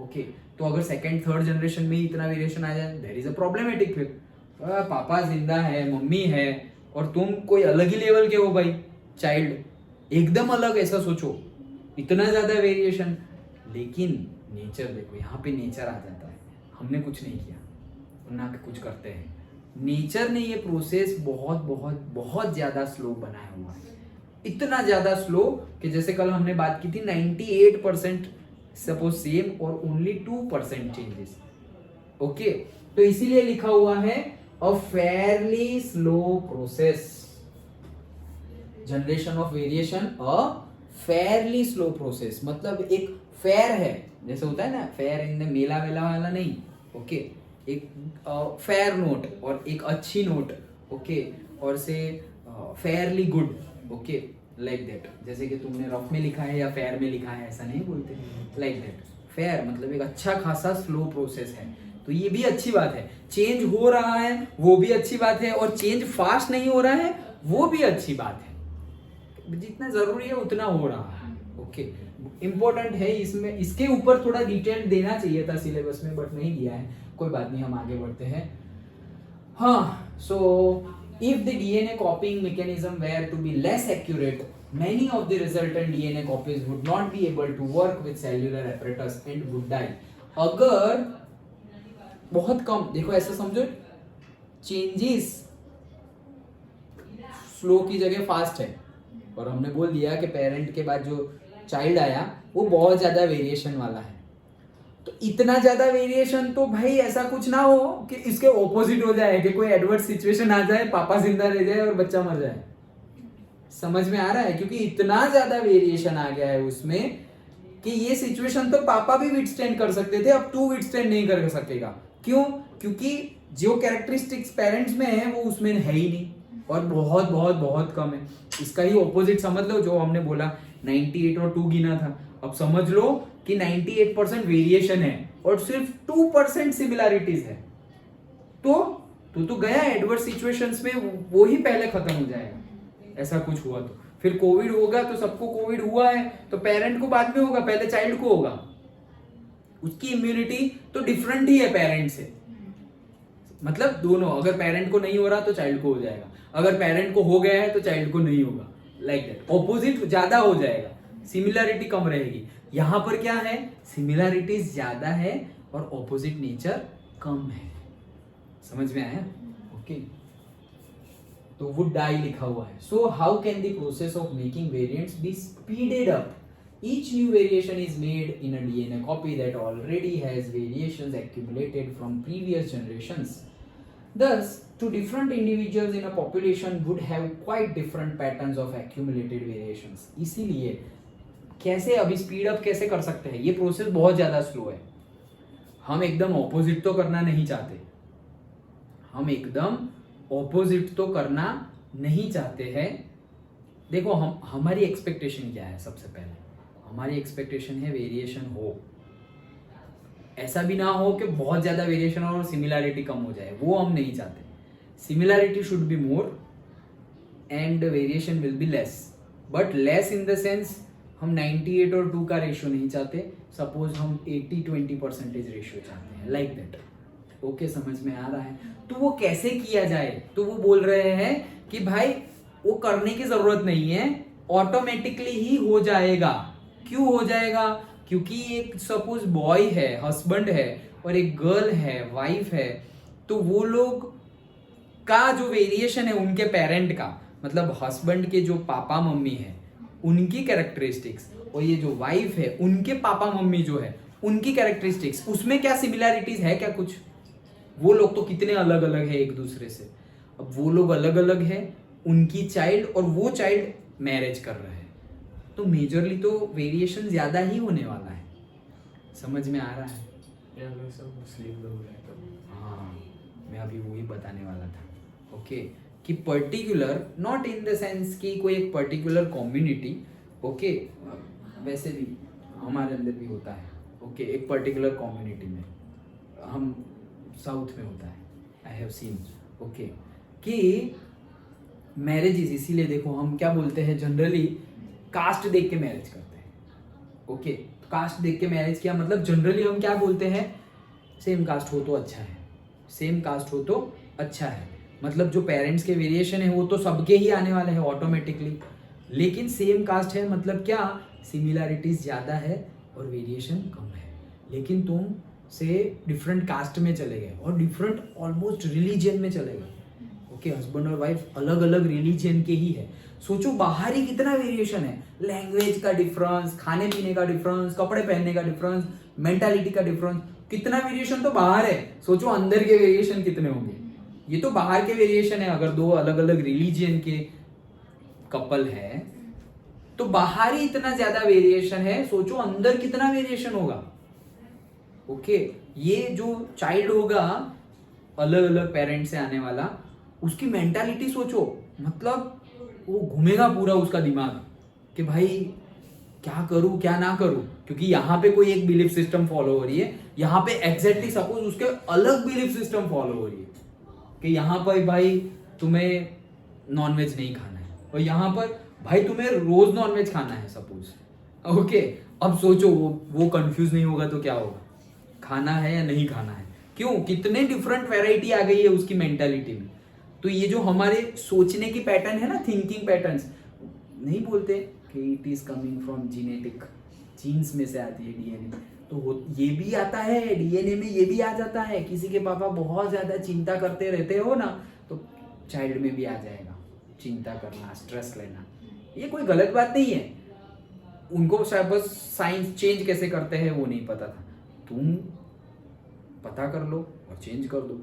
ओके, तो अगर सेकंड थर्ड जनरेशन में ही इतना वेरिएशन आ जाए, देयर इज अ प्रॉब्लमेटिक। फिर पापा जिंदा है, मम्मी है, और तुम कोई अलग ही लेवल के हो भाई, चाइल्ड एकदम अलग, ऐसा सोचो, इतना ज्यादा वेरिएशन। लेकिन नेचर देखो, यहाँ पे नेचर आ जाता है, हमने कुछ नहीं किया, ना कुछ करते हैं, नेचर ने ये प्रोसेस बहुत बहुत बहुत ज्यादा स्लो बनाया हुआ है, इतना ज्यादा स्लो कि जैसे कल हमने बात की थी 98% सपोज सेम और ओनली 2% चेंजेस। ओके, तो इसीलिए लिखा हुआ है a fairly slow process, generation of variation a fairly slow process, मतलब एक फेयर है, जैसे होता है ना फेयर इन द मेला वेला वाला नहीं। ओके, एक फेयर नोट और एक अच्छी नोट, ओके, और से fairly good, okay, like that. जैसे कि तुमने रफ में लिखा है या फेयर में लिखा है, ऐसा नहीं बोलते, लाइक दैट। फेयर मतलब एक अच्छा खासा स्लो प्रोसेस है, तो ये भी अच्छी बात है। चेंज हो रहा है वो भी अच्छी बात है, और चेंज फास्ट नहीं हो रहा है वो भी अच्छी बात है, जितना जरूरी है उतना हो रहा है। ओके, इंपॉर्टेंट है, इसमें इसके ऊपर थोड़ा डिटेल देना चाहिए था सिलेबस में, बट नहीं दिया है, कोई बात नहीं, हम आगे बढ़ते हैं। हाँ, so if the DNA copying mechanism were to be less accurate, many of the resultant DNA copies would not be able to work with cellular apparatus and would die। अगर बहुत कम, देखो ऐसा समझो, चेंजेस स्लो की जगह fast है, और हमने बोल दिया कि पेरेंट के बाद जो चाइल्ड आया वो बहुत ज्यादा वेरिएशन वाला है, तो इतना ज्यादा वेरिएशन तो भाई ऐसा कुछ ना हो कि इसके ऑपोजिट हो जाए, कि कोई एडवर्स सिचुएशन आ जाए, पापा जिंदा रह जाए और बच्चा मर जाए। समझ में आ रहा है? क्योंकि इतना ज्यादा वेरिएशन आ गया है उसमें कि ये सिचुएशन तो पापा भी विथस्टैंड कर सकते थे, अब तू विथस्टैंड नहीं कर सकेगा। क्यों? क्योंकि जो कैरेक्टरिस्टिक्स पेरेंट्स में है वो उसमें है ही नहीं, और बहुत बहुत बहुत कम है। इसका ही ऑपोजिट समझ लो, जो हमने बोला 98 और 2 गिना था, अब समझ लो कि 98% वेरिएशन है और सिर्फ 2% सिमिलैरिटीज है। तो गया एडवर्स सिचुएशंस में, वो ही पहले खत्म हो जाएगा ऐसा कुछ हुआ तो। फिर कोविड होगा तो सबको कोविड हुआ है तो पेरेंट को बाद में होगा, पहले चाइल्ड को होगा। उसकी इम्यूनिटी तो डिफरेंट ही है पेरेंट से, मतलब दोनों, अगर पेरेंट को नहीं हो रहा तो चाइल्ड को हो जाएगा, अगर पेरेंट को हो गया है तो चाइल्ड को नहीं होगा, लाइक दैट। ऑपोजिट ज्यादा हो जाएगा, सिमिलैरिटी कम रहेगी। यहां पर क्या है, सिमिलैरिटीज ज्यादा है और ऑपोजिट नेचर कम है। समझ में आया? ओके, तो वुड डाई लिखा हुआ है। So how can the process of making variants be speeded up? Each new variation is made in a DNA copy that already has variations accumulated from previous generations. Thus, two different individuals in a population would have quite different patterns of accumulated variations. इसीलिए कैसे अभी speed up कैसे कर सकते हैं? ये process बहुत ज्यादा स्लो है। हम एकदम ऑपोजिट तो करना नहीं चाहते, हम एकदम ऑपोजिट तो करना नहीं चाहते हैं। देखो, हमारी एक्सपेक्टेशन क्या है? सबसे पहले हमारी एक्सपेक्टेशन है वेरिएशन हो, ऐसा भी ना हो कि बहुत ज्यादा वेरिएशन और सिमिलैरिटी कम हो जाए, वो हम नहीं चाहते। Similarity should be more and variation will be less, but less in the sense हम 98 और 2 का रेशियो नहीं चाहते, सपोज हम 80-20% रेशियो चाहते हैं, लाइक दैट। ओके, समझ में आ रहा है? तो वो कैसे किया जाए? तो वो बोल रहे हैं कि भाई वो करने की जरूरत नहीं है, ऑटोमेटिकली ही हो जाएगा। क्यों हो जाएगा? क्योंकि एक सपोज बॉय है, हस्बैंड है, और एक गर्ल है, वाइफ है, तो वो लोग का जो वेरिएशन है उनके पेरेंट का, मतलब हस्बैंड के जो पापा मम्मी है उनकी कैरेक्टरिस्टिक्स, और ये जो वाइफ है उनके पापा मम्मी जो है उनकी कैरेक्टरिस्टिक्स, उसमें क्या सिमिलैरिटीज है? क्या कुछ? वो लोग तो कितने अलग अलग है एक दूसरे से। अब वो लोग अलग अलग है, उनकी चाइल्ड और वो चाइल्ड मैरिज कर रहे हैं, तो मेजरली तो वेरिएशन ज्यादा ही होने वाला है। समझ में आ रहा है? मुस्लिम लोग हैं तो हाँ, मैं अभी वही बताने वाला था। ओके, कि particular, not in the sense कि कोई एक पर्टिकुलर कम्युनिटी, ओके, वैसे भी हमारे अंदर भी होता है। ओके, एक पर्टिकुलर कम्युनिटी में, हम साउथ में होता है, आई हैव सीन। ओके कि मैरिजेस, इसीलिए देखो हम क्या बोलते हैं जनरली कास्ट देख के मैरिज करते हैं. ओके, कास्ट देख के मैरिज किया मतलब जनरली हम क्या बोलते हैं, सेम कास्ट हो तो अच्छा है, सेम कास्ट हो तो अच्छा है. मतलब जो पेरेंट्स के वेरिएशन है वो तो सबके ही आने वाले हैं ऑटोमेटिकली, लेकिन सेम कास्ट है मतलब क्या, सिमिलैरिटीज ज़्यादा है और वेरिएशन कम है. लेकिन तुम से डिफरेंट कास्ट में चले गए और डिफरेंट ऑलमोस्ट रिलीजन में चले गए. ओके, हस्बैंड और वाइफ अलग अलग रिलीजन के ही है. सोचो बाहर ही कितना वेरिएशन है, लैंग्वेज का डिफरेंस, खाने पीने का डिफरेंस, कपड़े पहनने का डिफरेंस, मेंटालिटी का डिफरेंस, कितना वेरिएशन तो बाहर है. सोचो अंदर के वेरिएशन कितने होंगे. ये तो बाहर के वेरिएशन है. अगर दो अलग अलग रिलीजन के कपल है तो बाहर ही इतना ज्यादा वेरिएशन है, सोचो अंदर कितना वेरिएशन होगा. ओके, ये जो चाइल्ड होगा अलग अलग पेरेंट्स से आने वाला, उसकी मेंटालिटी सोचो, मतलब वो घूमेगा पूरा उसका दिमाग कि भाई क्या करूं क्या ना करूं, क्योंकि यहाँ पे कोई एक बिलीफ सिस्टम फॉलो हो रही है, यहाँ पे एग्जैक्टली सपोज उसके अलग बिलीफ सिस्टम फॉलो हो रही है कि यहाँ पर भाई तुम्हें नॉनवेज नहीं खाना है और यहाँ पर भाई तुम्हें रोज नॉनवेज खाना है सपोज. ओके, अब सोचो वो कंफ्यूज नहीं होगा तो क्या होगा, खाना है या नहीं खाना है. क्यों, कितने डिफरेंट वैरायटी आ गई है उसकी मेंटालिटी में. तो ये जो हमारे सोचने की पैटर्न है ना, थिंकिंग पैटर्न्स, नहीं बोलते कि it is coming from genetic, genes में से आती है, डीएनए, तो ये भी आता है डीएनए में, ये भी आ जाता है. किसी के पापा बहुत ज्यादा चिंता करते रहते हो ना तो चाइल्ड में भी आ जाएगा चिंता करना, स्ट्रेस लेना. ये कोई गलत बात नहीं है. उनको शायद बस साइंस चेंज कैसे करते हैं वो नहीं पता था. तुम पता कर लो और चेंज कर दो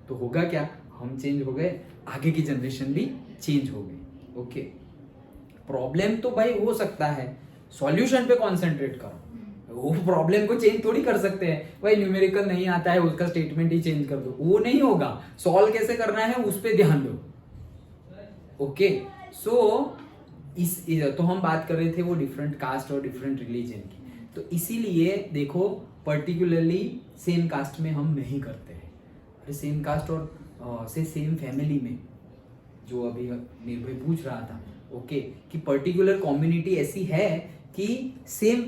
तो होगा क्या, हम चेंज हो गए, आगे की जनरेशन भी चेंज हो गई. ओके, प्रॉब्लम तो भाई हो सकता है, सॉल्यूशन पे कॉन्सेंट्रेट करो. वो प्रॉब्लम को चेंज थोड़ी कर सकते हैं, भाई न्यूमेरिकल नहीं आता है उसका स्टेटमेंट ही चेंज कर दो, वो नहीं होगा. सॉल्व कैसे करना है उस पे ध्यान दो. ओके, सो तो हम बात कर रहे थे वो डिफरेंट कास्ट और डिफरेंट रिलीजन की. तो इसीलिए देखो पर्टिकुलरली सेम कास्ट में हम नहीं करते हैं. अरे सेम कास्ट और से सेम फैमिली में, जो अभी निर्भय पूछ रहा था, ओके, कि पर्टिकुलर कम्युनिटी ऐसी है कि सेम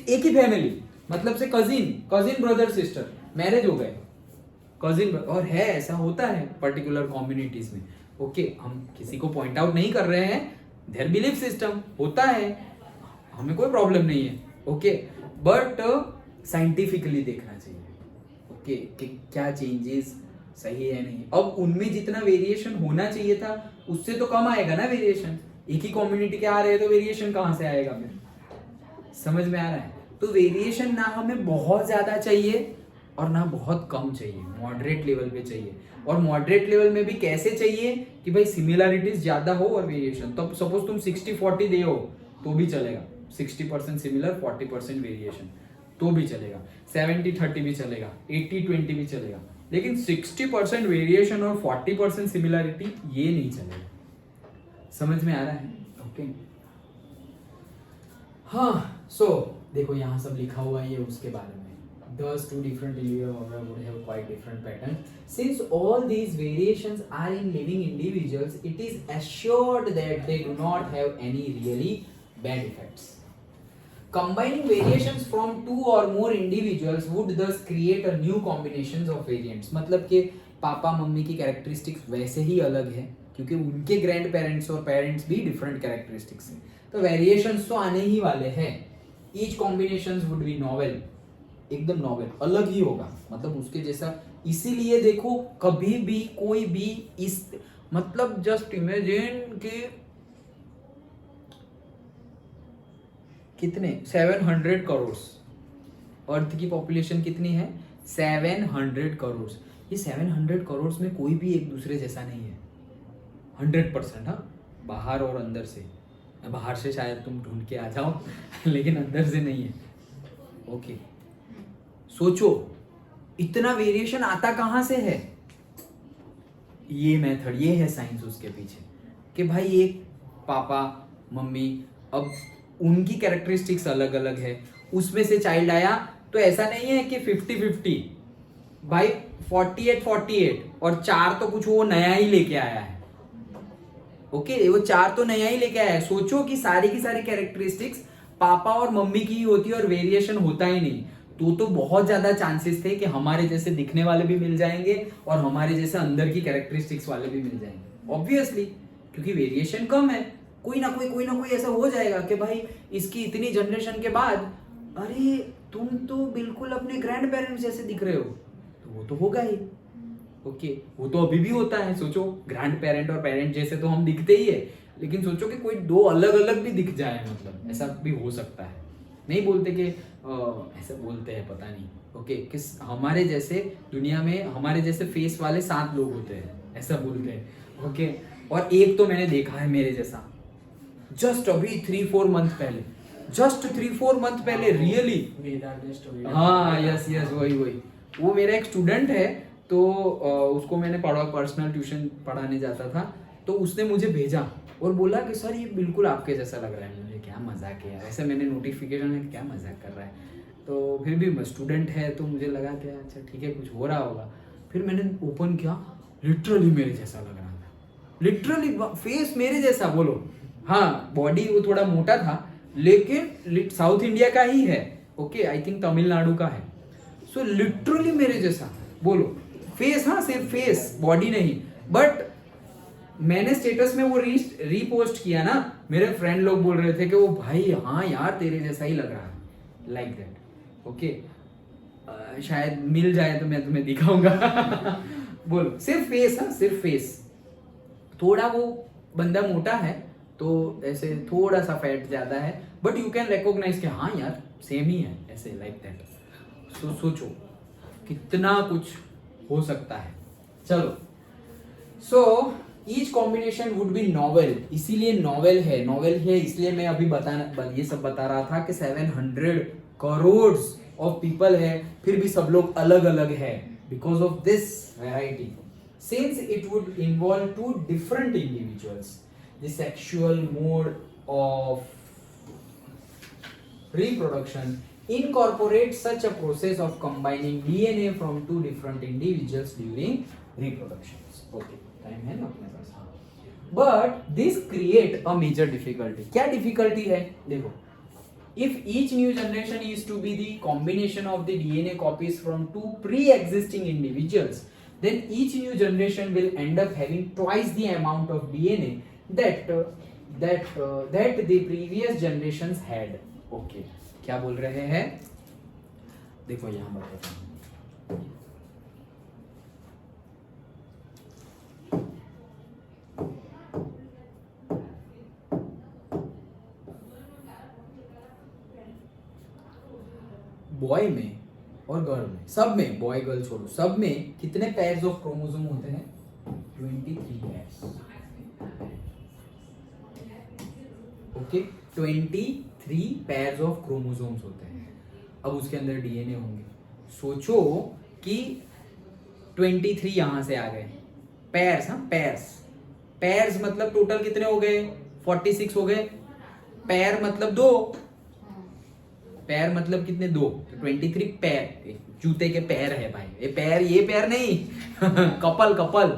एक ही फैमिली, मतलब से कजिन ब्रदर सिस्टर मैरिज हो गए, कजिन, और है ऐसा होता है पर्टिकुलर कम्युनिटीज में. ओके, हम किसी को पॉइंट आउट नहीं कर रहे हैं, देयर बिलीफ सिस्टम होता है, हमें कोई प्रॉब्लम नहीं है. ओके, बट साइंटिफिकली देखना चाहिए. ओके, कि क्या चेंजेस सही है नहीं. अब उनमें जितना वेरिएशन होना चाहिए था उससे तो कम आएगा ना वेरिएशन. एक ही कम्युनिटी के आ रहे हैं तो वेरिएशन कहाँ से आएगा फिर, समझ में आ रहा है. तो वेरिएशन ना हमें बहुत ज्यादा चाहिए और ना बहुत कम चाहिए, मॉडरेट लेवल पे चाहिए. और मॉडरेट लेवल में भी कैसे चाहिए कि भाई सिमिलैरिटीज ज्यादा हो और वेरिएशन. तो सपोज तुम 60-40 दे हो तो भी चलेगा, 60% सिमिलर 40% वेरिएशन तो भी चलेगा, 70-30 भी चलेगा, 80-20 भी चलेगा, लेकिन 60% वेरिएशन और 40% सिमिलैरिटी ये नहीं चलेगा. समझ में आ रहा है. ओके, हाँ, सो देखो यहाँ सब लिखा हुआ है ये उसके बारे में. Thus, two different individuals would have quite different patterns. Since all these variations are in living individuals, it is assured that they do not have any really bad effects. Combining variations from two or more individuals would thus create a new combinations of variants. मतलब कि papa mummy की characteristics वैसे ही अलग है क्योंकि उनके grand parents और parents भी डिफरेंट कैरेक्टरिस्टिक्स हैं, तो वेरिएशंस तो आने ही वाले हैं. Each combinations would be novel, एकदम नॉवेल, अलग ही होगा, मतलब उसके जैसा. इसीलिए देखो कभी भी कोई भी इस, मतलब जस्ट इमेजिन के कितने 700 करोड़, अर्थ की पॉपुलेशन कितनी है 700 करोड़. ये 700 करोड़ में कोई भी एक दूसरे जैसा नहीं है 100%. हाँ, बाहर और अंदर से, बाहर से शायद तुम ढूंढ के आ जाओ लेकिन अंदर से नहीं है. ओके, सोचो इतना वेरिएशन आता कहां से है. ये मेथड, ये है साइंस उसके पीछे कि भाई एक पापा मम्मी, अब उनकी कैरेक्टरिस्टिक्स अलग अलग है, उसमें से चाइल्ड आया, तो ऐसा नहीं है कि 50-50 भाई 48 और 4 तो कुछ वो नया ही लेके आया है। ओके, वो 4 तो नया ही लेके आया है। सोचो कि सारी की सारी कैरेक्टरिस्टिक्स पापा और मम्मी की ही होती है और वेरिएशन होता ही नहीं, तो बहुत ज्यादा चांसेस थे कि हमारे जैसे दिखने वाले भी मिल जाएंगे और हमारे जैसे अंदर की कैरेक्टरिस्टिक्स वाले भी मिल जाएंगे, ऑब्वियसली, क्योंकि वेरिएशन कम है। कोई ना कोई ऐसा हो जाएगा कि भाई इसकी इतनी जनरेशन के बाद अरे तुम तो बिल्कुल अपने ग्रैंड पेरेंट्स जैसे दिख रहे हो, तो वो तो होगा ही। ओके, वो तो अभी भी होता है। सोचो, ग्रैंड पेरेंट और पेरेंट जैसे तो हम दिखते ही है, लेकिन सोचो कि कोई 2 अलग अलग भी दिख जाए, मतलब ऐसा भी हो सकता है। नहीं बोलते कि ऐसा बोलते हैं, पता नहीं। ओके, किस हमारे जैसे दुनिया में हमारे जैसे फेस वाले 7 लोग होते हैं, ऐसा बोलते हैं। ओके, और एक तो मैंने देखा है मेरे जैसा, जस्ट अभी 3-4 मंथ पहले, जस्ट 3-4 मंथ पहले, रियली। हाँ, यस, वही। वो मेरा एक स्टूडेंट है, तो उसको मैंने पर्सनल ट्यूशन पढ़ाने जाता था, तो उसने मुझे भेजा और बोला कि सर ये बिल्कुल आपके जैसा लग रहा है। मुझे क्या मजाक है यार, ऐसे मैंने नोटिफिकेशन में क्या मजाक कर रहा है, तो फिर भी स्टूडेंट है तो मुझे लगा कि अच्छा ठीक है, कुछ हो रहा होगा। फिर मैंने ओपन किया, लिटरली मेरे जैसा लग रहा था, लिटरली फेस मेरे जैसा, बोलो। हाँ, बॉडी वो थोड़ा मोटा था, लेकिन साउथ इंडिया का ही है। ओके, आई थिंक तमिलनाडु का है। सो लिटरली मेरे जैसा, बोलो। फेस, हाँ, सिर्फ फेस, बॉडी नहीं। बट मैंने स्टेटस में वो रीपोस्ट किया ना, मेरे फ्रेंड लोग बोल रहे थे कि वो भाई हाँ यार तेरे जैसा ही लग रहा है, लाइक दैट। ओके, शायद मिल जाए तो मैं तुम्हें दिखाऊंगा। बोलो, सिर्फ फेस, हाँ, सिर्फ फेस। थोड़ा वो बंदा मोटा है, तो ऐसे थोड़ा सा फैट ज्यादा है, बट यू कैन रिकॉग्नाइज कि हाँ यार सेम ही है, ऐसे, लाइक दैट। सो सोचो कितना कुछ हो सकता है। चलो, so each combination would be novel, इसीलिए नॉवेल है इसलिए मैं अभी ये सब बता रहा था कि 700 करोड़ ऑफ पीपल है, फिर भी सब लोग अलग अलग है, because of this variety. Since it would involve 2 different individuals, the sexual mode of reproduction incorporates such a process of combining DNA from 2 different individuals during reproductions. Okay, time है ना अपने पास? हाँ. But this create a major difficulty. क्या difficulty है? देखो, if each new generation is to be the combination of the DNA copies from 2 pre-existing individuals, then each new generation will end up having twice the amount of DNA that the previous generations had. Okay, क्या बोल रहे हैं? देखो यहां बताता हूं। Boy में और गर्ल में, सब में, बॉय गर्ल छोड़ो, सब में कितने पेयर्स ऑफ क्रोमोसोम होते हैं? 23 pairs. Okay, 23 pairs of chromosomes होते हैं। अब उसके अंदर डीएनए होंगे। सोचो कि 23 यहां से आ गए पेयर्स, हाँ, पेयर्स मतलब टोटल कितने हो गए? 46 हो गए। पेयर मतलब 2, पेयर मतलब कितने? 2। 23 पेयर, जूते के पैर है भाई, ये पैर नहीं। कपल।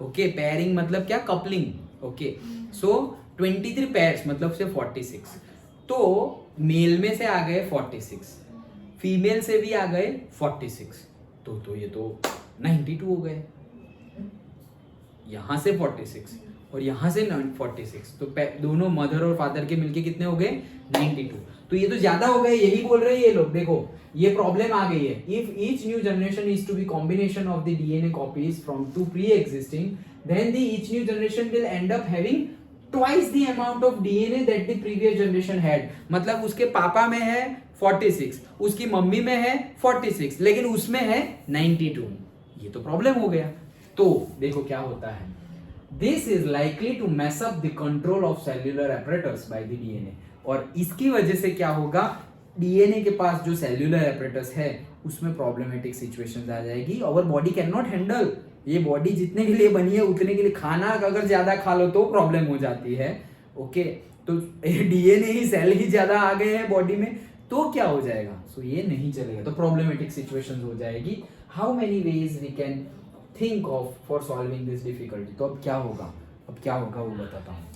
ओके, पेयरिंग मतलब क्या? कपलिंग। ओके, सो 23 पेयर्स मतलब से 46। तो मेल में से आ गए 46, फीमेल से भी आ गए 46, तो ये तो 92 हो गए। यहां से 46 और यहां से 46, तो दोनों मदर और फादर के मिलके कितने हो गए? 92। तो ये तो ज्यादा हो गए, यही बोल रहे हैं ये लोग। देखो, ये प्रॉब्लम आ गई है। If each new generation is to be combination of the DNA copies from 2 pre-existing, then the each new generation will end up having twice the amount of DNA that the previous generation had. मतलब उसके पापा में है 46, उसकी mummy में है 46, लेकिन उसमें है 92। ये तो प्रॉब्लम हो गया। तो देखो क्या होता है, this is likely to mess up the control of cellular apparatus by the DNA. और इसकी वजह से क्या होगा, डीएनए के पास जो सेल्यूलर एपरेटस है उसमें प्रॉब्लमेटिक सिचुएशंस आ जाएगी। और बॉडी कैन नॉट हैंडल, ये बॉडी जितने के लिए बनी है उतने के लिए, खाना अगर ज्यादा खा लो तो प्रॉब्लम हो जाती है। ओके, तो डीएनए ही सेल ही ज्यादा आ गए हैं बॉडी में, तो क्या हो जाएगा? सो ये नहीं चलेगा, तो प्रॉब्लमेटिक सिचुएशन हो जाएगी. How many ways we can think of for solving this difficulty. तो अब क्या होगा वो बताता हूँ.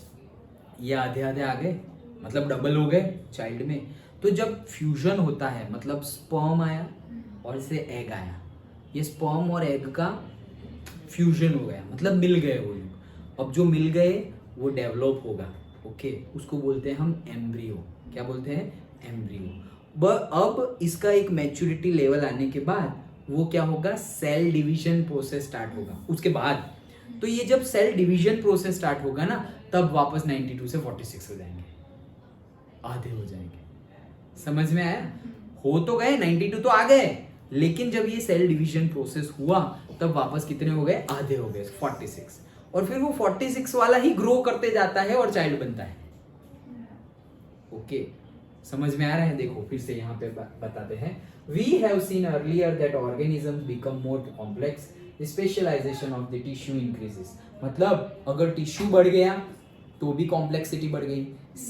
ये आधे आधे आ गए, मतलब डबल हो गए चाइल्ड में. तो जब फ्यूजन होता है, मतलब स्पर्म आया और से एग आया, ये स्पर्म और एग का फ्यूजन हो गया, मतलब मिल गए वो लोग. अब जो मिल गए वो डेवलप होगा. ओके, उसको बोलते हैं हम एम्ब्रियो. क्या बोलते हैं? एम्ब्रियो. अब इसका एक मैच्योरिटी लेवल आने के बाद वो क्या होगा? सेल डिवीजन प्रोसेस स्टार्ट होगा उसके बाद. तो ये जब सेल डिवीजन प्रोसेस स्टार्ट होगा ना, तब वापस 92 से 46 हो जाएंगे, आधे हो जाएंगे. समझ में आया? हो तो गए, 92 तो आ गए, लेकिन जब ये सेल डिवीजन प्रोसेस हुआ तब वापस कितने हो गए? आधे हो गए, 46. और फिर वो 46 वाला ही ग्रो करते जाता है और चाइल्ड बनता है. ओके, समझ में आ रहा है? देखो फिर से यहाँ पे बताते हैं. We have seen earlier that organisms become more complex, specialization of the tissue increases. मतलब अगर टिश्यू बढ़ गया तो भी कॉम्प्लेक्सिटी बढ़ गई,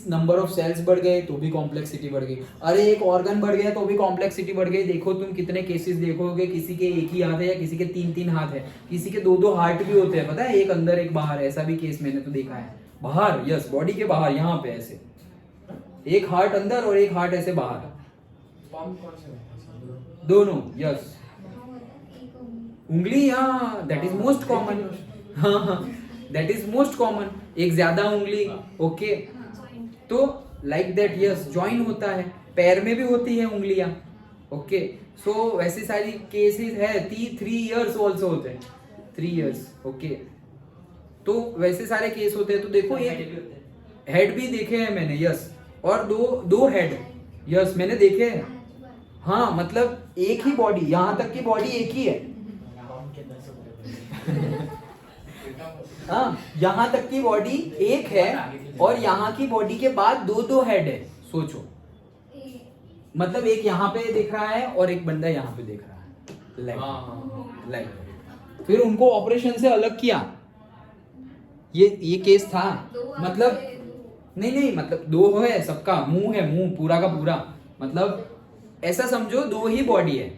नंबर ऑफ सेल्स बढ़ गए तो भी कॉम्प्लेक्सिटी बढ़ गई. अरे एक ऑर्गन बढ़ गया तो भी कॉम्प्लेक्सिटी बढ़ गई. देखो तुम कितने केसेस देखोगे, किसी के एक ही हाथ है या किसी के 3-3 हाथ है, किसी के 2-2 हार्ट भी होते हैं. पता है, एक अंदर एक बाहर. ऐसा भी केस मैंने तो देखा है. बाहर, यस, बॉडी के बाहर, यहाँ पे ऐसे एक हार्ट अंदर और एक हार्ट ऐसे बाहर, फॉर्म कौन से में? दोनों. यस, उंगली, हाँ, दैट इज मोस्ट कॉमन. हाँ, दैट इज मोस्ट कॉमन. एक ज्यादा उंगली. ओके, तो लाइक दैट, यस, जॉइन होता है. पैर में भी होती है उंगलियां. ओके, सो वैसे सारी केसेस है. 3 इयर्स ऑल्सो होते हैं, 3 इयर्स. ओके, तो वैसे सारे केस होते हैं. तो देखो ये हेड भी देखे हैं मैंने. यस, और दो हेड. यस, मैंने देखे हैं. हाँ, मतलब एक ही बॉडी, यहाँ तक की बॉडी एक ही है. हाँ, यहाँ तक की बॉडी एक है और यहाँ की बॉडी के बाद 2 हेड है. सोचो, मतलब एक यहाँ पे दिख रहा है और एक बंदा यहाँ पे दिख रहा है. लाइक फिर उनको ऑपरेशन से अलग किया. ये केस था. मतलब नहीं, मतलब 2 है सबका. मुंह है, मुंह पूरा का पूरा. मतलब ऐसा समझो 2 ही बॉडी है.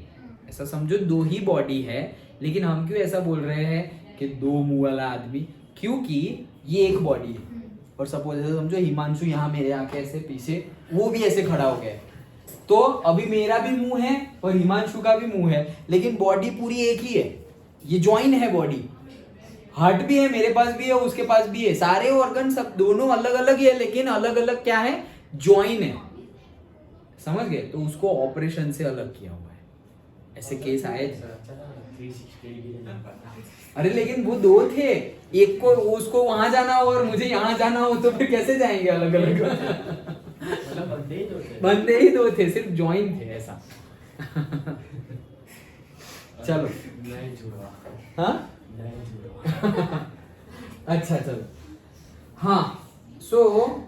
ऐसा समझो 2 ही बॉडी है. लेकिन हम क्यों ऐसा बोल रहे हैं कि 2 मुंह वाला आदमी? क्योंकि ये एक बॉडी है. और सपोज ऐसा समझो हिमांशु यहाँ मेरे आके ऐसे पीछे, वो भी ऐसे खड़ा हो गया है. तो अभी मेरा भी मुंह है और हिमांशु का भी मुंह है, लेकिन बॉडी पूरी एक ही है. ये जॉइन है बॉडी. हार्ट भी है, मेरे पास भी है, उसके पास भी है. सारे ऑर्गन सब दोनों अलग अलग ही है, लेकिन अलग अलग क्या है? जॉइन है. समझ गए? तो उसको ऑपरेशन से अलग किया हुआ है. ऐसे केस आए थे. अरे लेकिन वो 2 थे. एक को उसको वहां जाना हो और मुझे यहाँ जाना हो, तो फिर कैसे जाएंगे अलग अलग? बंदे ही 2 थे, सिर्फ जॉइन थे. ऐसा. चलो, नहीं जुड़ा. हाँ, अच्छा, चलो. हाँ, so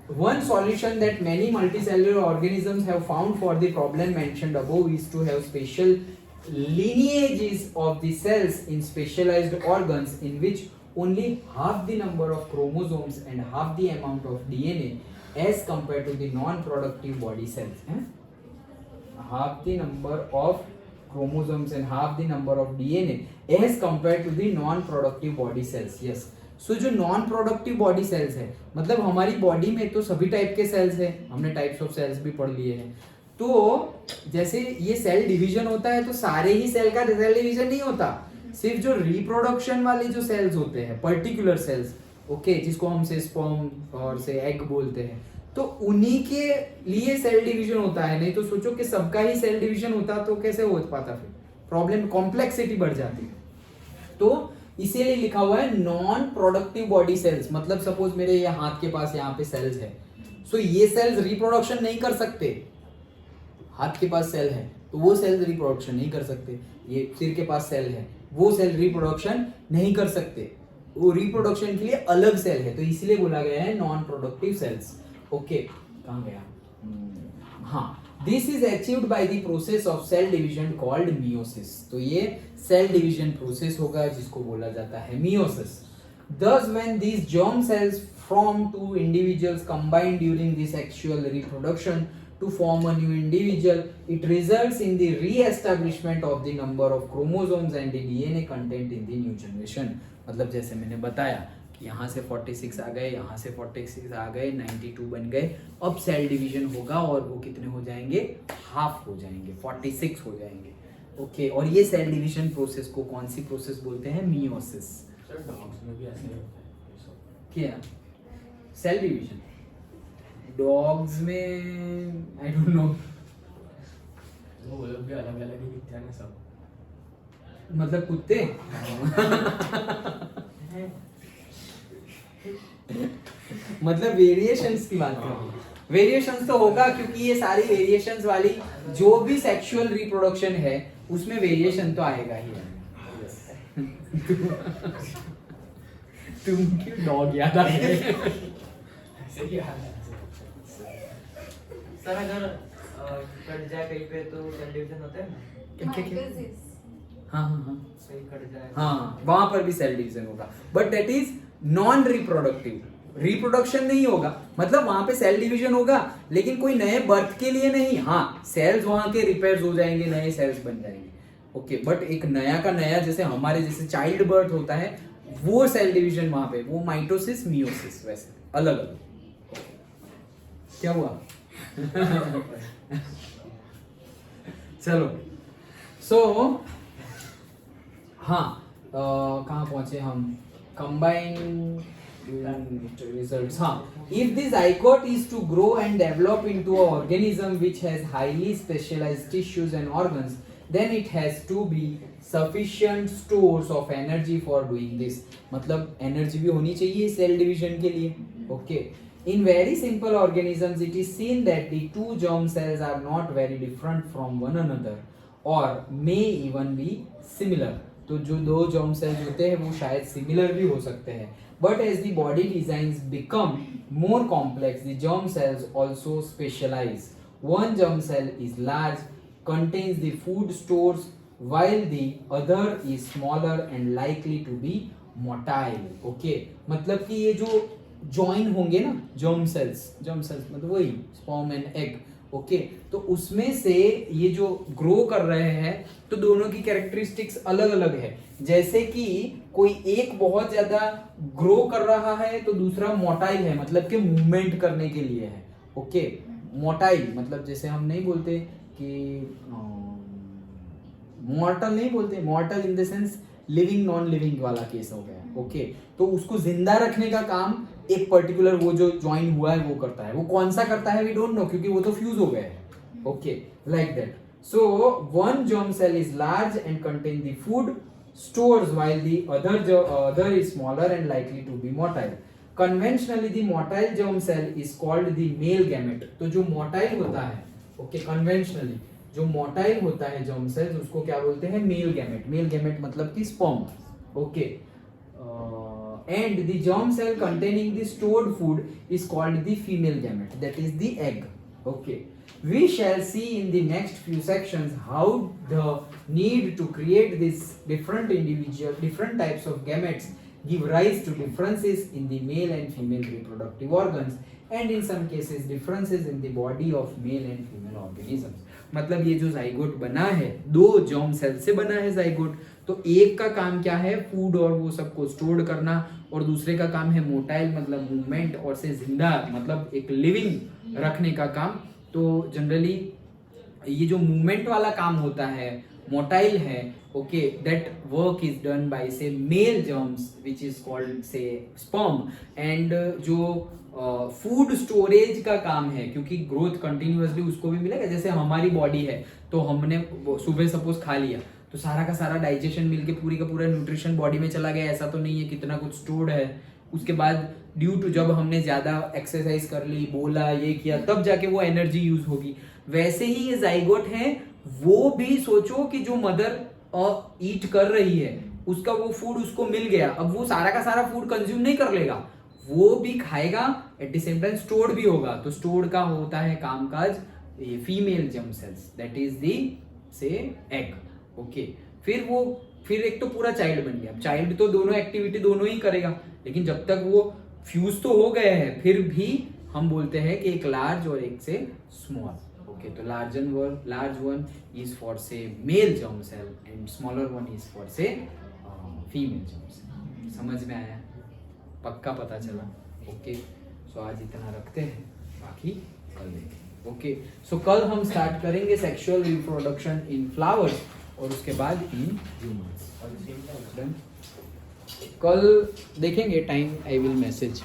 one solution that many multicellular organisms have found for the problem mentioned above is to have special lineages of the cells in specialized organs in which only half the number of chromosomes and half the amount of DNA as compared to the non-productive body cells. Half the number of chromosomes and half the number of DNA as compared to the non-productive body cells. Yes. So जो non productive body cells है, मतलब हमारी body में तो सभी type के sales है. हमने टाइप्स ऑफ सेल्स भी पढ़ लिए हैं. तो जैसे ये सेल डिवीजन होता है, तो सारे ही सेल का सेल डिवीजन नहीं होता. सिर्फ जो रिप्रोडक्शन वाले जो सेल्स होते हैं, पर्टिकुलर सेल्स, ओके, जिसको हम से स्पर्म और से एग बोलते हैं, तो उन्हीं के लिए सेल डिवीजन होता है. नहीं तो सोचो कि सबका ही सेल डिवीजन होता तो कैसे हो पाता? फिर प्रॉब्लम, कॉम्प्लेक्सिटी बढ़ जाती. तो इसीलिए लिखा हुआ है नॉन प्रोडक्टिव बॉडी सेल्स. मतलब सपोज मेरे ये हाथ के पास यहाँ पे सेल्स है, सो ये सेल्स रिप्रोडक्शन नहीं कर सकते. हाथ के पास सेल है तो वो सेल्स रिप्रोडक्शन नहीं कर सकते. ये सिर के पास सेल है, वो सेल रिप्रोडक्शन नहीं कर सकते. वो रिप्रोडक्शन के लिए अलग सेल है, तो इसलिए बोला गया है नॉन प्रोडक्टिव सेल्स. ओके, कहाँ गया? हाँ, this is achieved by the process of cell division called meiosis. तो ये सेल डिवीजन प्रोसेस होगा जिसको बोला जाता है meiosis. Thus when these germ cells from 2 individuals combine during this sexual reproduction to form a new individual. It results in the re-establishment of the number of chromosomes and the DNA content in the new generation. मतलब जैसे मैंने बताया कि यहाँ से 46 आ गए, यहाँ से 46 आ गए, 92 बन गए. अब सेल डिवीजन होगा और वो कितने हो जाएंगे? हाफ हो जाएंगे, 46 हो जाएंगे. ओके, और ये सेल डिवीजन प्रोसेस को कौन सी प्रोसेस बोलते हैं? मियोसिस. सर डॉग्स में भी ऐसे ही होता है ये सब. क्या सेल डिवीजन? डॉग्स में आई डोंट नो. वो लोग भी अलग अलग ही दिखते हैं ना सब. मतलब कुत्ते. मतलब वेरिएशंस की बात कर रहे हैं. वेरिएशंस तो होगा क्योंकि ये सारी वेरिएशंस वाली जो भी सेक्सुअल रिप्रोडक्शन है उसमें वेरिएशन तो आएगा ही. तुम क्यों डॉग याद आ गए? ऐसे ही हाल है. सर अगर कट जाए कहीं पे तो सेल डिवीजन होता है ना? Mitosis. हाँ हाँ हाँ कहीं कट जाए. हाँ, वहां पर भी सेल डिवीजन होगा, but that is non reproductive. Reproduction नहीं होगा, मतलब वहां पे सेल डिवीजन होगा लेकिन कोई नए बर्थ के लिए नहीं. हाँ, सेल्स वहां के रिपेयर हो जाएंगे, नए सेल्स बन जाएंगे. ओके, बट एक नया का नया जैसे हमारे जैसे चाइल्ड बर्थ होता है वो सेल डिवीजन वहां पे, वो माइटोसिस मियोसिस वैसे अलग अलग. क्या हुआ? चलो, सो हाँ, कहाँ पहुंचे हम? Combine results. हाँ, if the zygote is to grow and develop into an organism which has highly specialized tissues and organs, then it has to be sufficient stores of energy for doing this. मतलब energy भी होनी चाहिए cell division के लिए. Okay, in very simple organisms it is seen that the two germ cells are not very different from one another or may even be similar. तो जो दो germ cells होते हैं वो शायद similar भी हो सकते हैं. But as the body designs become more complex, the germ cells also specialize. One germ cell is large, contains the food stores, while the other is smaller and likely to be motile. Okay, मतलब कि ये जो join होंगे ना germ cells मतलब वही sperm and egg. Okay, तो उसमें से ये जो ग्रो कर रहे हैं तो दोनों की कैरेक्टरिस्टिक्स अलग अलग है. जैसे कि कोई एक बहुत ज्यादा ग्रो कर रहा है तो दूसरा मोटाइल है, मतलब कि मूवमेंट करने के लिए है. ओके, मोटाइल मतलब जैसे हम नहीं बोलते कि मॉर्टल नहीं बोलते, मॉर्टल इन the sense living non living वाला केस हो गया. ओके, तो उसको जिंदा रखने का काम एक पर्टिकुलर वो जो ज्वाइन हुआ है वो करता है. वो कौन सा करता है वी डोंट नो क्योंकि वो तो फ्यूज हो गया है. Okay, like that. So one germ cell is large and contain the food stores while the other is smaller and likely to be motile. Conventionally the motile germ cell is called the male gamete. तो जो motile होता है, okay, conventionally जो motile होता है germ cells उसको क्या बोलते हैं? Male gamete. मेल गैमेट मतलब कि sperm. Okay, and the germ cell containing the stored food is called the female gamete, that is the egg. Okay, we shall see in the next few sections how the need to create these different types of gametes give rise to differences in the male and female reproductive organs and in some cases differences in the body of male and female organisms. मतलब ये जो zygote बना है दो germ cell से बना है zygote, तो एक का काम क्या है? फूड और वो सबको स्टोर करना, और दूसरे का काम है मोटाइल मतलब मूवमेंट और से जिंदा मतलब एक लिविंग रखने का काम. तो जनरली ये जो मूवमेंट वाला काम होता है मोटाइल है. Okay, that work is done by say male germs which is called say sperm. And जो फूड स्टोरेज का काम है क्योंकि ग्रोथ कंटिन्यूअसली उसको भी मिलेगा. जैसे हमारी बॉडी है तो हमने सुबह सपोज खा लिया तो सारा का सारा डाइजेशन मिलके पूरी का पूरा न्यूट्रिशन बॉडी में चला गया, ऐसा तो नहीं है, कितना कुछ स्टोर्ड है. उसके बाद ड्यू टू जब हमने ज्यादा एक्सरसाइज कर ली, बोला, ये किया, तब जाके वो एनर्जी यूज होगी. वैसे ही ये जाइगोट है, वो भी सोचो कि जो मदर ईट कर रही है उसका वो फूड उसको मिल गया, अब वो सारा का सारा फूड कंज्यूम नहीं कर लेगा, वो भी खाएगा, eight the same time stored भी होगा. तो स्टोर्ड का होता है कामकाज ये female germ cells, that is दी से एग. ओके, फिर एक तो पूरा चाइल्ड बन गया. चाइल्ड तो दोनों एक्टिविटी दोनों ही करेगा, लेकिन जब तक वो फ्यूज तो हो गए हैं फिर भी हम बोलते हैं कि एक लार्ज और एक से स्मॉल. Okay, तो large one is for say male germ cell and smaller one is for say female germ cell. समझ में आया? पक्का पता चला? Okay, so आज इतना रखते हैं, बाकी कल देखेंगे. Okay, so कल हम स्टार्ट करेंगे sexual reproduction in flowers और उसके बाद in humans. Done? कल देखेंगे, टाइम आई विल मैसेज.